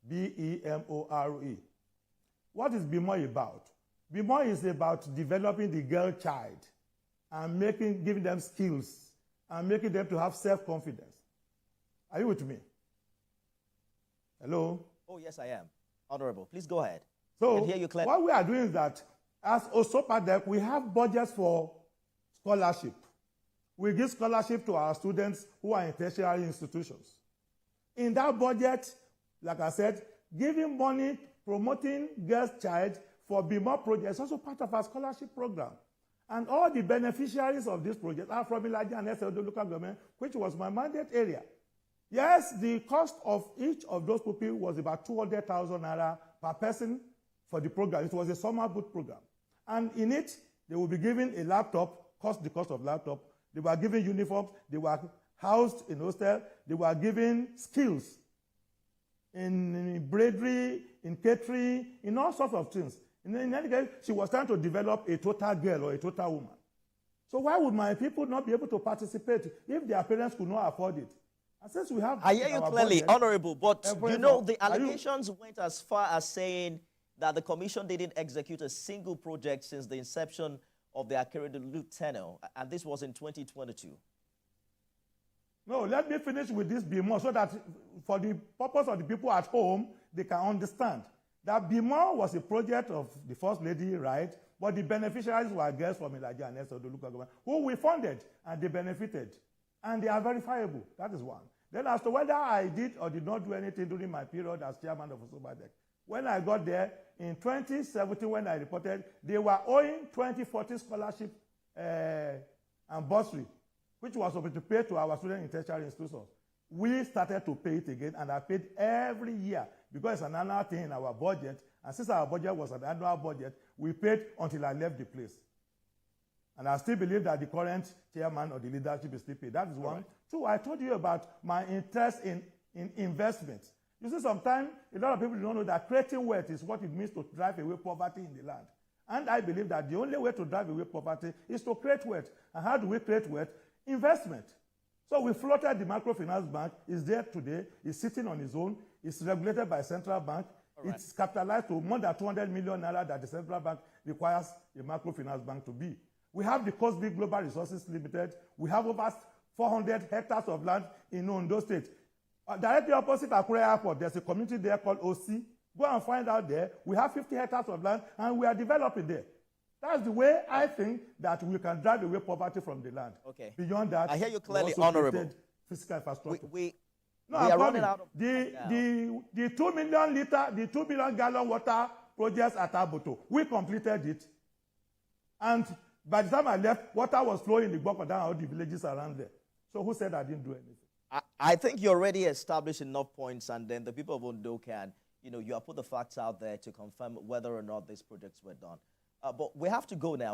B-E-M-O-R-E. What is BEMORE about? BEMORE is about developing the girl child and giving them skills and making them to have self-confidence. Are you with me? Hello? Oh, yes, I am. Honorable, please go ahead. So I can hear you clearly. What we are doing is that as Osopadek, we have budgets for scholarship. We give scholarship to our students who are in tertiary institutions. In that budget, like I said, giving money, promoting girls' child for BMO project. It's also part of our scholarship program. And all the beneficiaries of this project are from Ibadan and Edo local government, which was my mandate area. Yes, the cost of each of those people was about 200,000 naira per person for the program. It was a summer boot program. And in it, they will be given a laptop, the cost of laptop. They were given uniforms. They were housed in hostel. They were given skills in embroidery, in catering, in all sorts of things. In any case, she was trying to develop a total girl or a total woman. So why would my people not be able to participate if their parents could not afford it? And since we have... I hear you clearly, budget, Honorable, but you know, the allegations went as far as saying that the commission didn't execute a single project since the inception of the Akeredolu tenure, and this was in 2022. No, let me finish with this BMO so that for the purpose of the people at home, they can understand that BMO was a project of the First Lady, right? But the beneficiaries were girls from Ibadan and Edo local government who we funded, and they benefited. And they are verifiable. That is one. Then as to whether I did or did not do anything during my period as chairman of Osobadek, when I got there in 2017, when I reported, they were owing 2040 scholarship and bursary, which was supposed to pay to our students in tertiary institutions. We started to pay it again, and I paid every year because it's an annual thing in our budget. And since our budget was an annual budget, we paid until I left the place. And I still believe that the current chairman or the leadership is still paid. That is one. Right. Two, I told you about my interest in investment. You see, sometimes a lot of people don't know that creating wealth is what it means to drive away poverty in the land. And I believe that the only way to drive away poverty is to create wealth. And how do we create wealth? Investment. So we floated the microfinance bank. It's there today. It's sitting on its own. It's regulated by central bank. Right. It's capitalized to more than 200 million naira that the central bank requires a microfinance bank to be. We have the Custodial Global Resources Limited. We have over 400 hectares of land in Edo State. Directly opposite Akure Airport, there's a community there called OC. Go and find out there. We have 50 hectares of land, and we are developing there. That's the way I think that we can drive away poverty from the land. Okay. Beyond that, I hear you clearly, Honorable. Physical infrastructure. We are running out of the 2 million liter, the 2 million gallon water projects at Aboto. We completed it, and by the time I left, water was flowing in the Bokoda and all the villages around there. So who said I didn't do anything? I think you already established enough points, and then the people of Ondo can, you have put the facts out there to confirm whether or not these projects were done. But we have to go now.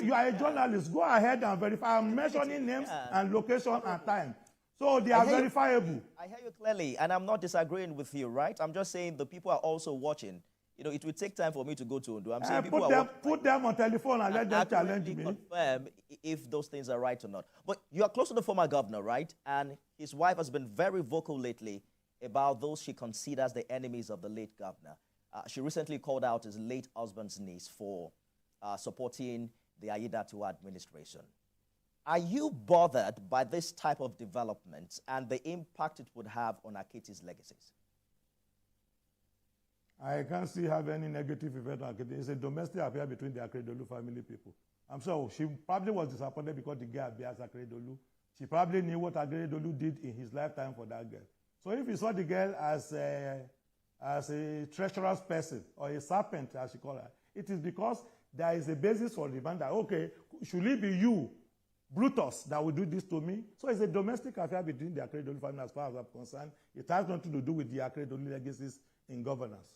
You are a journalist. Go ahead and verify. I'm mentioning names and location and time. So they are verifiable. I hear you clearly, and I'm not disagreeing with you, right? I'm just saying the people are also watching. It will take time for me to go to Ondo. I'm saying people put them on telephone and let them challenge me. Confirm if those things are right or not. But you are close to the former governor, right? And his wife has been very vocal lately about those she considers the enemies of the late governor. She recently called out his late husband's niece for supporting the Aiyedatiwa administration. Are you bothered by this type of development and the impact it would have on Ekiti's legacies? I can't see have any negative effect on Ekiti. It's a domestic affair between the Akeredolu family people. I'm sure she probably was disappointed because the girl bears Akeredolu. She probably knew what Akeredolu did in his lifetime for that girl. So if you saw the girl as a treacherous person or a serpent, as she called her, it is because there is a basis for the man that, okay, should it be you, Brutus, that will do this to me? So it's a domestic affair between the Akeredolu family as far as I'm concerned. It has nothing to do with the Akeredolu legacies in governance.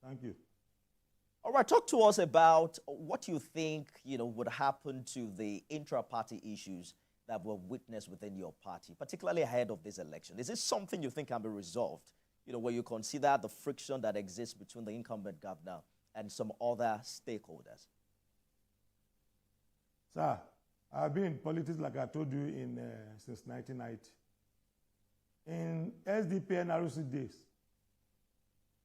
Thank you. All right, talk to us about what you think, would happen to the intra-party issues that were witnessed within your party, particularly ahead of this election. Is this something you think can be resolved, where you consider the friction that exists between the incumbent governor and some other stakeholders? Sir, I've been in politics, like I told you, since 1990. In SDP and ROC days,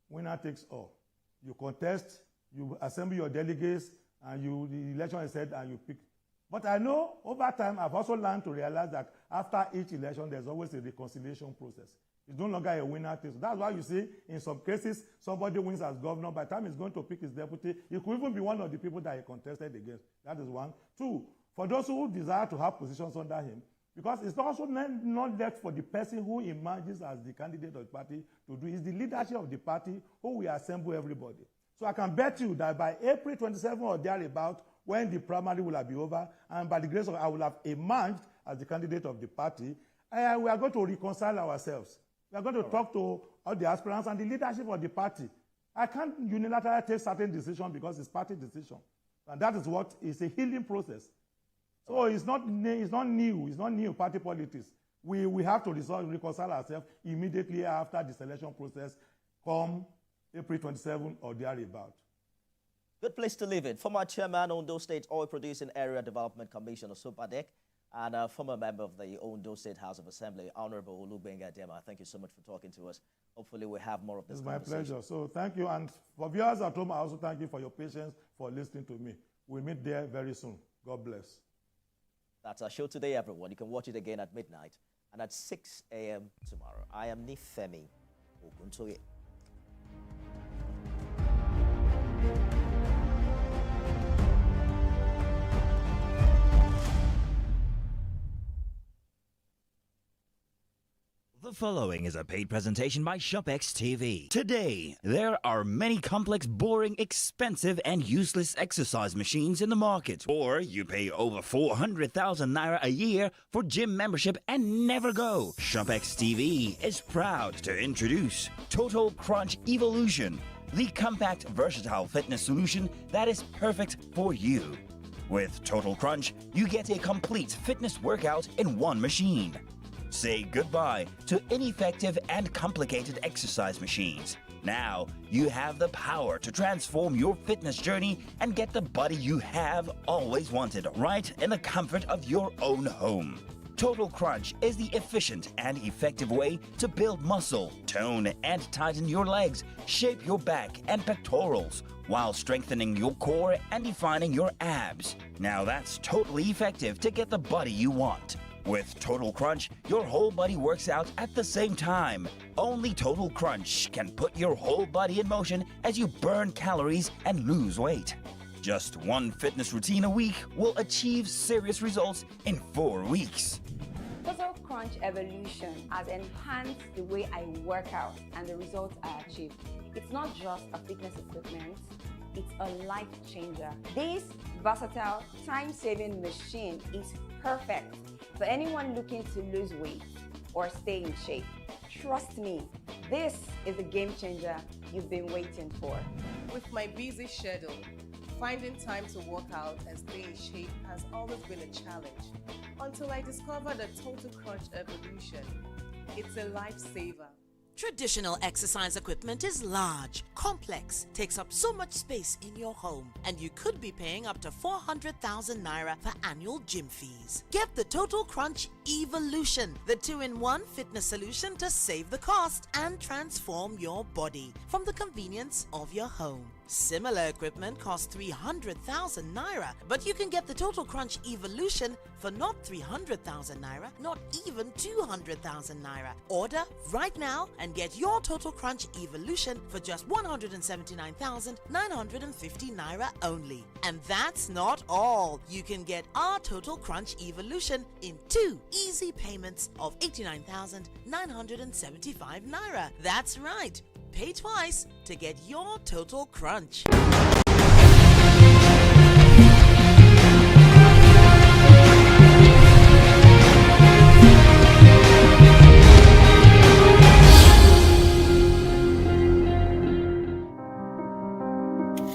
winner takes all. You contest, you assemble your delegates, and the election is said, and you pick. But I know over time, I've also learned to realize that after each election, there's always a reconciliation process. It's no longer a winner takes. That's why you see, in some cases, somebody wins as governor. By the time he's going to pick his deputy, he could even be one of the people that he contested against. That is one. Two, for those who desire to have positions under him, because it's also not left for the person who emerges as the candidate of the party to do. It's the leadership of the party who will assemble everybody. So I can bet you that by April 27 or thereabout, when the primary will have been over, and by the grace of God, I will have emerged as the candidate of the party, and we are going to reconcile ourselves. We are going to talk to all the aspirants and the leadership of the party. I can't unilaterally take certain decisions because it's party decision. And that is what is a healing process. So it's not new party politics. We have to reconcile ourselves immediately after the selection process come April 27 or thereabout. Good place to leave it. Former chairman, Ondo State Oil Producing Area Development Commission, Osupadek, and a former member of the Ondo State House of Assembly, Honorable Olubenga Dema. Thank you so much for talking to us. Hopefully we'll have more of this conversation. It's my pleasure. So thank you. And for viewers at home, I also thank you for your patience, for listening to me. We'll meet there very soon. God bless. That's our show today, everyone. You can watch it again at midnight and at 6 a.m. tomorrow. I am Nifemi Oguntoye. The following is a paid presentation by ShopX TV. Today, there are many complex, boring, expensive, and useless exercise machines in the market. Or you pay over 400,000 naira a year for gym membership and never go. ShopX TV is proud to introduce Total Crunch Evolution, the compact, versatile fitness solution that is perfect for you. With Total Crunch, you get a complete fitness workout in one machine. Say goodbye to ineffective and complicated exercise machines. Now, you have the power to transform your fitness journey and get the body you have always wanted right in the comfort of your own home. Total Crunch is the efficient and effective way to build muscle, tone and tighten your legs, shape your back and pectorals, while strengthening your core and defining your abs. Now that's totally effective to get the body you want. With Total Crunch, your whole body works out at the same time. Only Total Crunch can put your whole body in motion as you burn calories and lose weight. Just one fitness routine a week will achieve serious results in 4 weeks. Total Crunch Evolution has enhanced the way I work out and the results I achieve. It's not just a fitness equipment, it's a life changer. This versatile, time-saving machine is perfect for anyone looking to lose weight or stay in shape. Trust me, this is a game changer you've been waiting for. With my busy schedule, finding time to work out and stay in shape has always been a challenge until I discovered the Total Crunch Evolution. It's a lifesaver. Traditional exercise equipment is large, complex, takes up so much space in your home, and you could be paying up to 400,000 naira for annual gym fees. Get the Total Crunch Evolution, the 2-in-1 fitness solution to save the cost and transform your body from the convenience of your home. Similar equipment costs 300,000 naira, but you can get the Total Crunch Evolution for not 300,000 naira, not even 200,000 naira. Order right now and get your Total Crunch Evolution for just 179,950 naira only. And that's not all. You can get our Total Crunch Evolution in 2 easy payments of 89,975 naira. That's right. Pay twice to get your Total Crunch.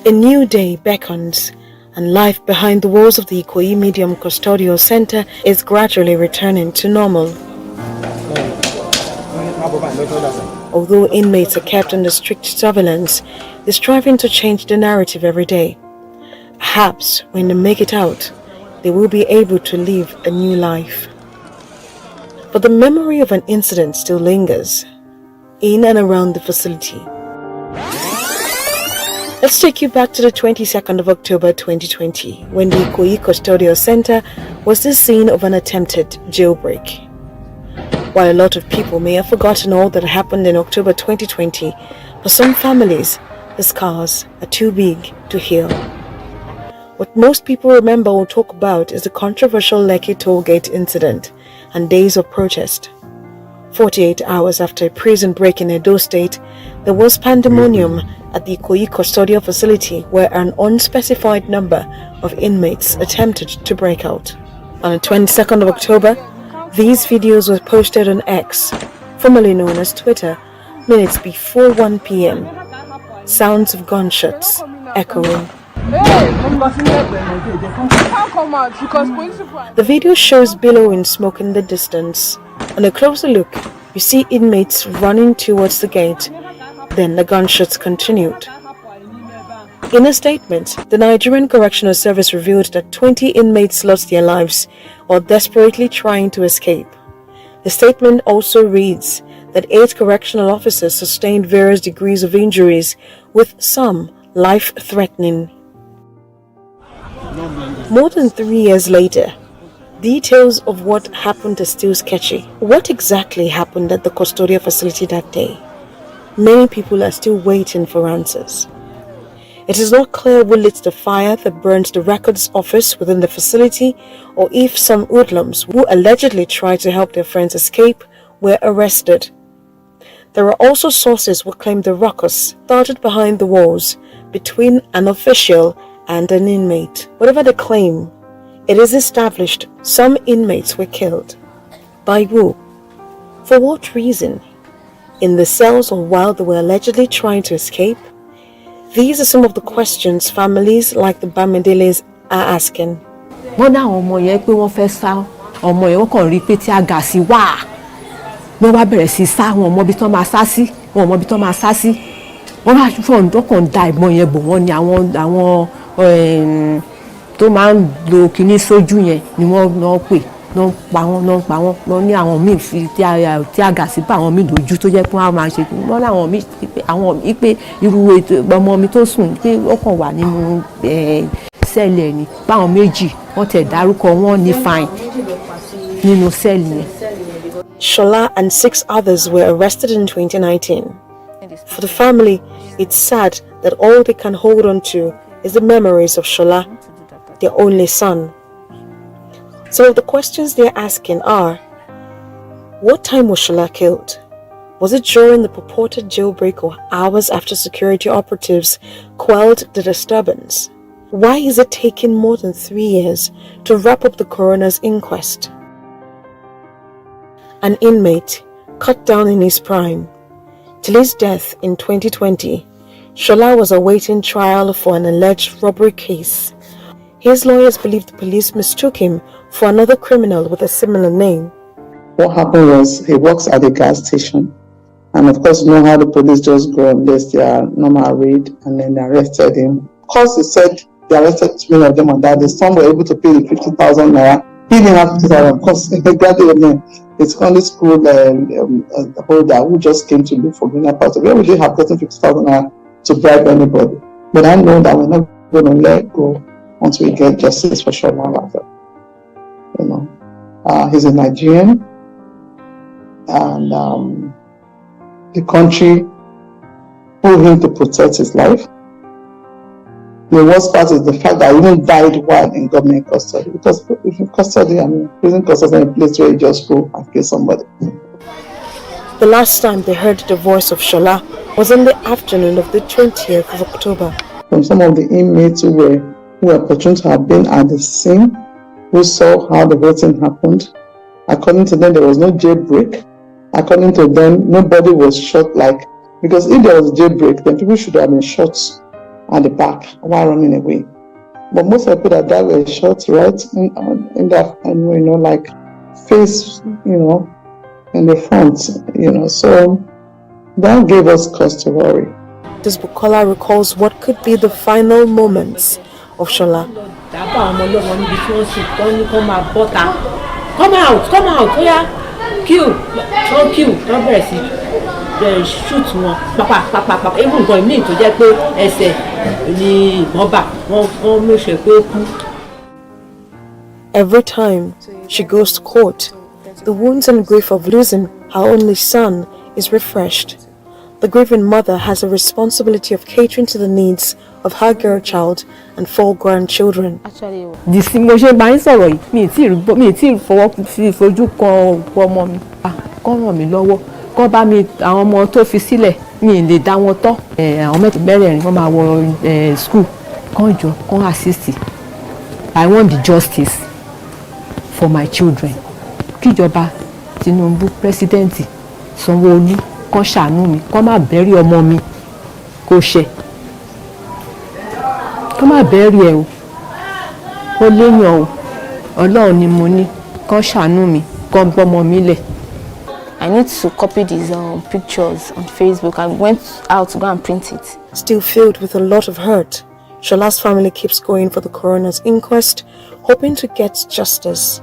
A new day beckons, and life behind the walls of the Ikoyi Medium Custodial Center is gradually returning to normal. Although inmates are kept under strict surveillance, they're striving to change the narrative every day. Perhaps when they make it out, they will be able to live a new life. But the memory of an incident still lingers in and around the facility. Let's take you back to the 22nd of October 2020, when the Ikoyi Custodial Center was the scene of an attempted jailbreak. While a lot of people may have forgotten all that happened in October 2020, for some families, the scars are too big to heal. What most people remember or talk about is the controversial Lekki tollgate incident and days of protest. 48 hours after a prison break in Edo State, there was pandemonium at the Ikoyi Custodial facility where an unspecified number of inmates attempted to break out. On the 22nd of October, these videos were posted on X, formerly known as Twitter, minutes before 1 p.m. Sounds of gunshots echoing. The video shows billowing smoke in the distance. On a closer look, you see inmates running towards the gate. Then the gunshots continued. In a statement, the Nigerian Correctional Service revealed that 20 inmates lost their lives while desperately trying to escape. The statement also reads that 8 correctional officers sustained various degrees of injuries, with some life-threatening. More than 3 years later, details of what happened are still sketchy. What exactly happened at the Custodial facility that day? Many people are still waiting for answers. It is not clear who lit the fire that burned the records office within the facility, or if some hoodlums who allegedly tried to help their friends escape were arrested. There are also sources who claim the ruckus started behind the walls between an official and an inmate. Whatever the claim, it is established some inmates were killed. By who? For what reason? In the cells or while they were allegedly trying to escape? These are some of the questions families like the Bamedeles are asking. Wọ́n ní àwọn ọmọ yẹn pé wọ́n fẹ́ sá ọmọ yẹn wọ́n kàn rí pé tí a gà sí wá wọ́n wá bẹ̀rẹ̀ sí sá wọn mọ ibi tán máa sá sí wọn mọ ibi tán máa sá sí wọ́n wá fún ọ̀dọ́ da ìbọn yẹn bò wọ́n ní àwọn tó máa ń lo kinní sójú yẹn ni wọ́n náà pè náà pa wọ́n náà ní àwọn míì fi tí a gà sí bá àwọn míì lójú tó jẹ́ pé wọ́n á máa ṣe wọ́n ní àwọn míì pé irú ètò ọmọ mi tó sùn pé ó kàn wà nínú sẹ́ẹ̀lì ni báwọn méjì wọ́n tẹ̀ dárúkọ wọn ní fine nínú sẹ́ẹ̀lì yẹn. Shola and 6 others were arrested in 2019. For the family, it's sad that all they can hold on to is the memories of Shola, their only son. Some of the questions they're asking are: what time was Shola killed? Was it during the purported jailbreak or hours after security operatives quelled the disturbance? Why is it taking more than 3 years to wrap up the coroner's inquest? An inmate cut down in his prime. Till his death in 2020, Shola was awaiting trial for an alleged robbery case. His lawyers believe the police mistook him for another criminal with a similar name. What happened was he works at a gas station, and of course you know how the police just go unless they are normal raid, and then they arrested him. Of course, he said they arrested 2 of them on that day. Some were able to pay the 50,000 naira. He didn't have 50,000 because he graduated. It's only school holder who just came to look for greener pasture. Where would they have gotten 50,000 naira to bribe anybody? But I know that we're not going to let go until we get justice for Shola. You know, he's a Nigerian, and the country told him to protect his life. The worst part is the fact that he even died while in government custody. Because in custody, prison custody is a place where you just go and kill somebody. The last time they heard the voice of Shola was in the afternoon of the 20th of October. From some of the inmates who were opportune to have been at the scene, who saw how the whole thing happened. According to them, there was no jailbreak. According to them, nobody was shot because if there was a jailbreak, then people should have been shot at the back while running away. But most of the people that died were shot right in that, face, in the front, So that gave us cause to worry. This Bukola recalls what could be the final moments of Shola. Come out, oh yeah, kill, don't press it. Shoot wọn pàpàpàpà even gan mi tó jẹ́ pé ẹsẹ̀ ni wọ́n bà wọ́n méṣe pé ó kú. Every time she goes to court, the wounds and grief of losing her only son is refreshed. The grieving mother has a responsibility of catering to the needs of her girl child and 4 grandchildren. Di sí mo ṣe bá yín sọ̀rọ̀ yìí mi ì tí ì fọwọ́ sí fojú kan ọmọ mi kọ́ ràn mí lọ́wọ́ kọ́ bá mi àwọn ọmọ tó fi sílẹ̀ mi lè dá wọn tọ́ àwọn mẹ́rẹ̀ẹ̀rin wọ́n máa wọ school kàn jọ kàn assist. I want the justice for my children. Kíjọba Tinubu president Sanwó-Olú kàn ṣàánú mi kàn má bẹ́rí ọmọ mi kò ṣe kàn má bẹ́rí ẹ o ó léèyàn o Ọlọ́run ni mo ní kàn ṣàánú mi kàn gbọ́mọ mi lẹ̀. I need to copy these pictures on Facebook. I went out to go and print it. Still filled with a lot of hurt, Shola's family keeps going for the coroner's inquest, hoping to get justice.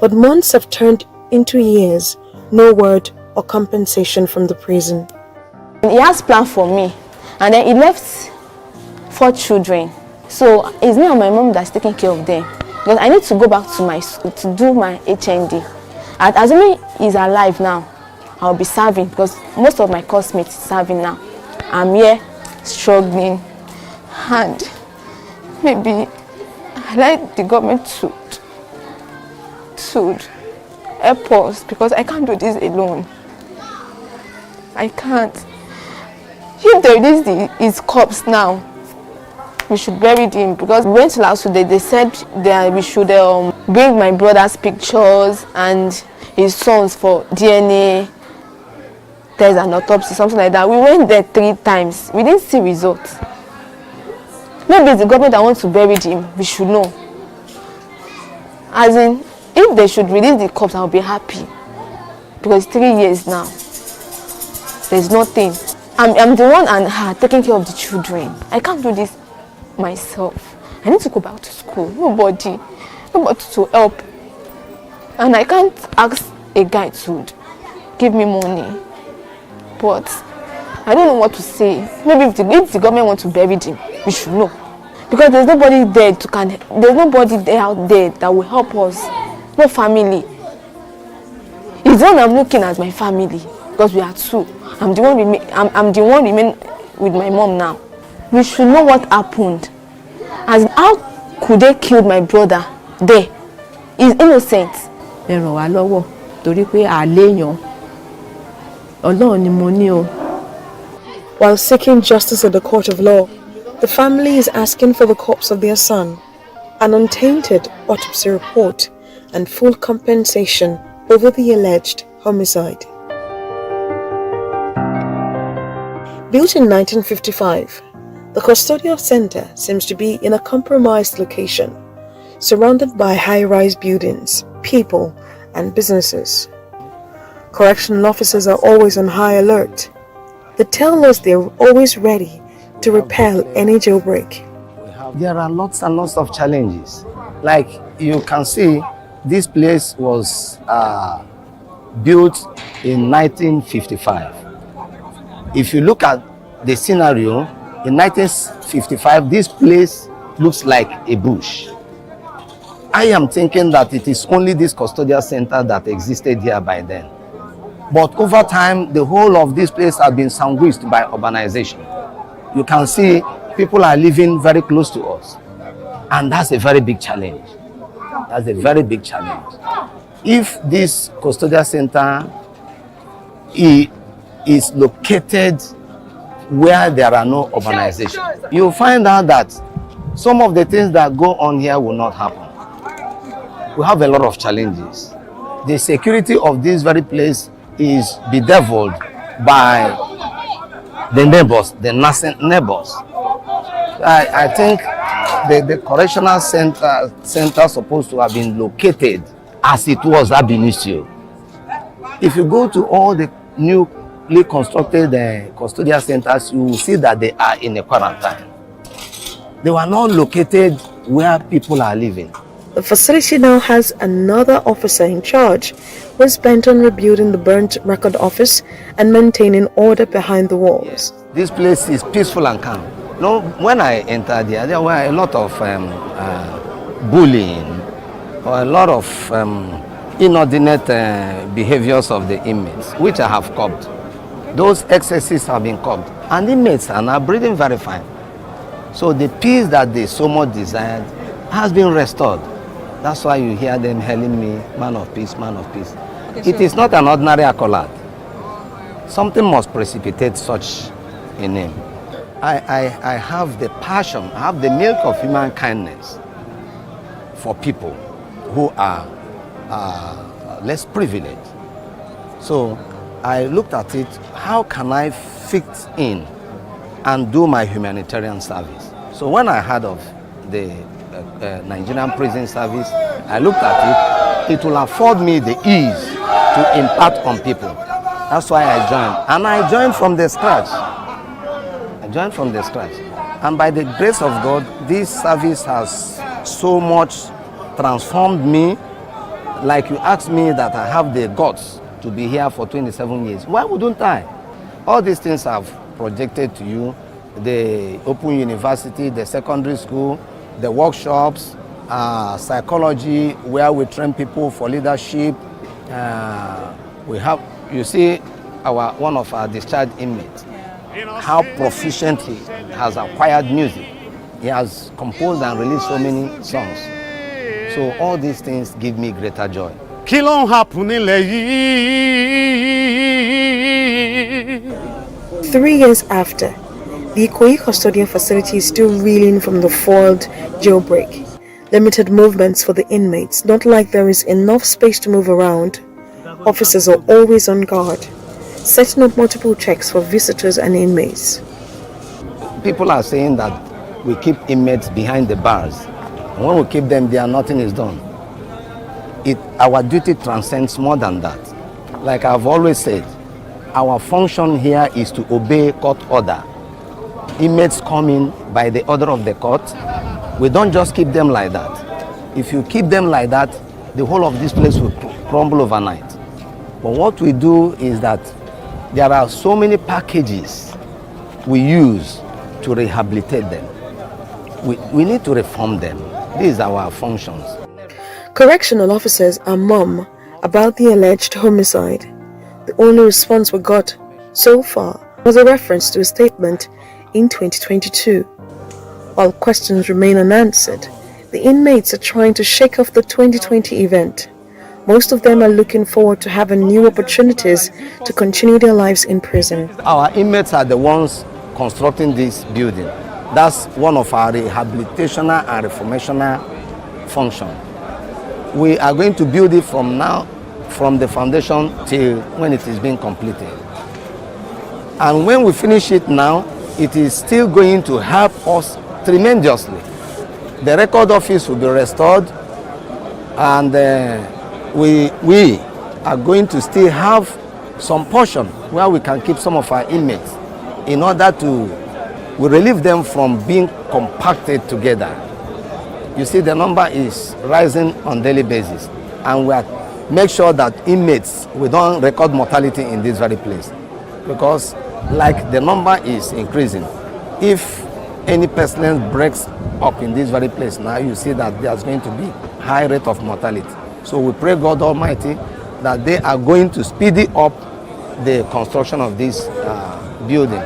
But months have turned into years, no word or compensation from the prison. He has plans for me, and then he left 4 children. So it's me and my mom that's taking care of them. Because I need to go back to my school to do my HND. Assuming he's alive now, I'll be serving because most of my classmates are serving now. I'm here struggling, and maybe I like the government to help us because I can't do this alone. I can't. If they release his corpse now, we should bury him because we went to last week. They said that we should bring my brother's pictures and his sons for DNA. There's an autopsy, something like that. We went there 3 times. We didn't see results. Maybe it's the government that wants to bury him. We should know. As in, if they should release the corpse, I'll be happy. Because 3 years now. There's nothing. I'm the one and her taking care of the children. I can't do this myself. I need to go back to school. Nobody to help. And I can't ask a guy to give me money. But I don't know what to say. Maybe if the government wants to bury him, we should know. Because there's nobody there there's nobody there out there that will help us. No family. It's when I'm looking at my family because we are 2. I'm the one remain with my mom now. We should know what happened. As how could they kill my brother there? He's innocent. While seeking justice at the court of law, the family is asking for the corpse of their son, an untainted autopsy report, and full compensation over the alleged homicide. Built in 1955, the Custodial Center seems to be in a compromised location, surrounded by high-rise buildings, people, and businesses. Correctional officers are always on high alert. They tell us they're always ready to repel any jailbreak. There are lots and lots of challenges. Like you can see, this place was built in 1955. If you look at the scenario, in 1955, this place looks like a bush. I am thinking that it is only this custodial center that existed here by then. But over time, the whole of this place has been sandwiched by urbanization. You can see people are living very close to us. And that's a very big challenge. That's a very big challenge. If this custodial center is located where there are no urbanization, you'll find out that some of the things that go on here will not happen. We have a lot of challenges. The security of this very place is bedeviled by the neighbors, the nascent neighbors. I think the correctional center supposed to have been located as it was ab initio. If you go to all the newly constructed custodial centers, you will see that they are in a quarantine. They were not located where people are living. The facility now has another officer in charge who is bent on rebuilding the burnt record office and maintaining order behind the walls. This place is peaceful and calm. No, when I entered here, there were a lot of bullying or a lot of inordinate behaviors of the inmates, which I have curbed. Those excesses have been curbed, and inmates are now breathing very fine. So the peace that they so much desired has been restored. That's why you hear them hailing me, man of peace, man of peace. Okay, it is not an ordinary accolade. Something must precipitate such a name. I have the passion, I have the milk of human kindness for people who are less privileged. So I looked at it, how can I fit in and do my humanitarian service? So when I heard of the Nigerian prison service, I looked at it, it will afford me the ease to impact on people. That's why I joined. And I joined from the scratch. And by the grace of God, this service has so much transformed me. Like you asked me that I have the guts to be here for 27 years. Why wouldn't I? All these things I've projected to you, the Open University, the secondary school, the workshops, psychology, where we train people for leadership. We have, you see, one of our discharged inmates, how proficient he has acquired music. He has composed and released so many songs. So all these things give me greater joy. 3 years after, the Ikoyi Custodial facility is still reeling from the foiled jailbreak. Limited movements for the inmates, not like there is enough space to move around. Officers are always on guard, setting up multiple checks for visitors and inmates. People are saying that we keep inmates behind the bars. And when we keep them there, nothing is done. Our duty transcends more than that. Like I've always said, our function here is to obey court order. Inmates come in by the order of the court. We don't just keep them like that. If you keep them like that, the whole of this place will crumble overnight. But what we do is that there are so many packages we use to rehabilitate them. We need to reform them. These are our functions. Correctional officers are mum about the alleged homicide. The only response we got so far was a reference to a statement in 2022. While questions remain unanswered, the inmates are trying to shake off the 2020 event. Most of them are looking forward to having new opportunities to continue their lives in prison. Our inmates are the ones constructing this building. That's one of our rehabilitational and reformational functions. We are going to build it from now, from the foundation till when it is being completed. And when we finish it now, it is still going to help us tremendously. The record office will be restored, and we are going to still have some portion where we can keep some of our inmates in order to relieve them from being compacted together. You see, the number is rising on a daily basis, and we make sure that inmates, we don't record mortality in this very place, because like the number is increasing. If any pestilence breaks up in this very place now, you see that there's going to be high rate of mortality. So we pray God Almighty that they are going to speed up the construction of this building.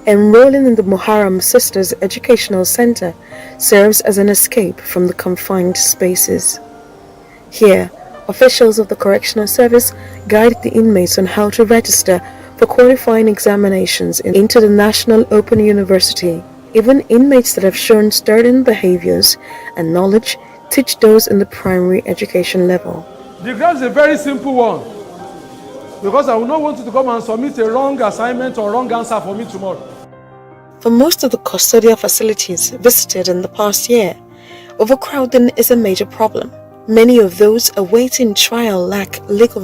Enrolling in the Muharram Sisters Educational Center serves as an escape from the confined spaces. Here, officials of the Correctional Service guide the inmates on how to register for qualifying examinations into the National Open University. Even inmates that have shown certain behaviors and knowledge teach those in the primary education level. The exam is a very simple one, because I will not want you to come and submit a wrong assignment or wrong answer for me tomorrow. For most of the custodial facilities visited in the past year, overcrowding is a major problem. Many of those awaiting trial lack legal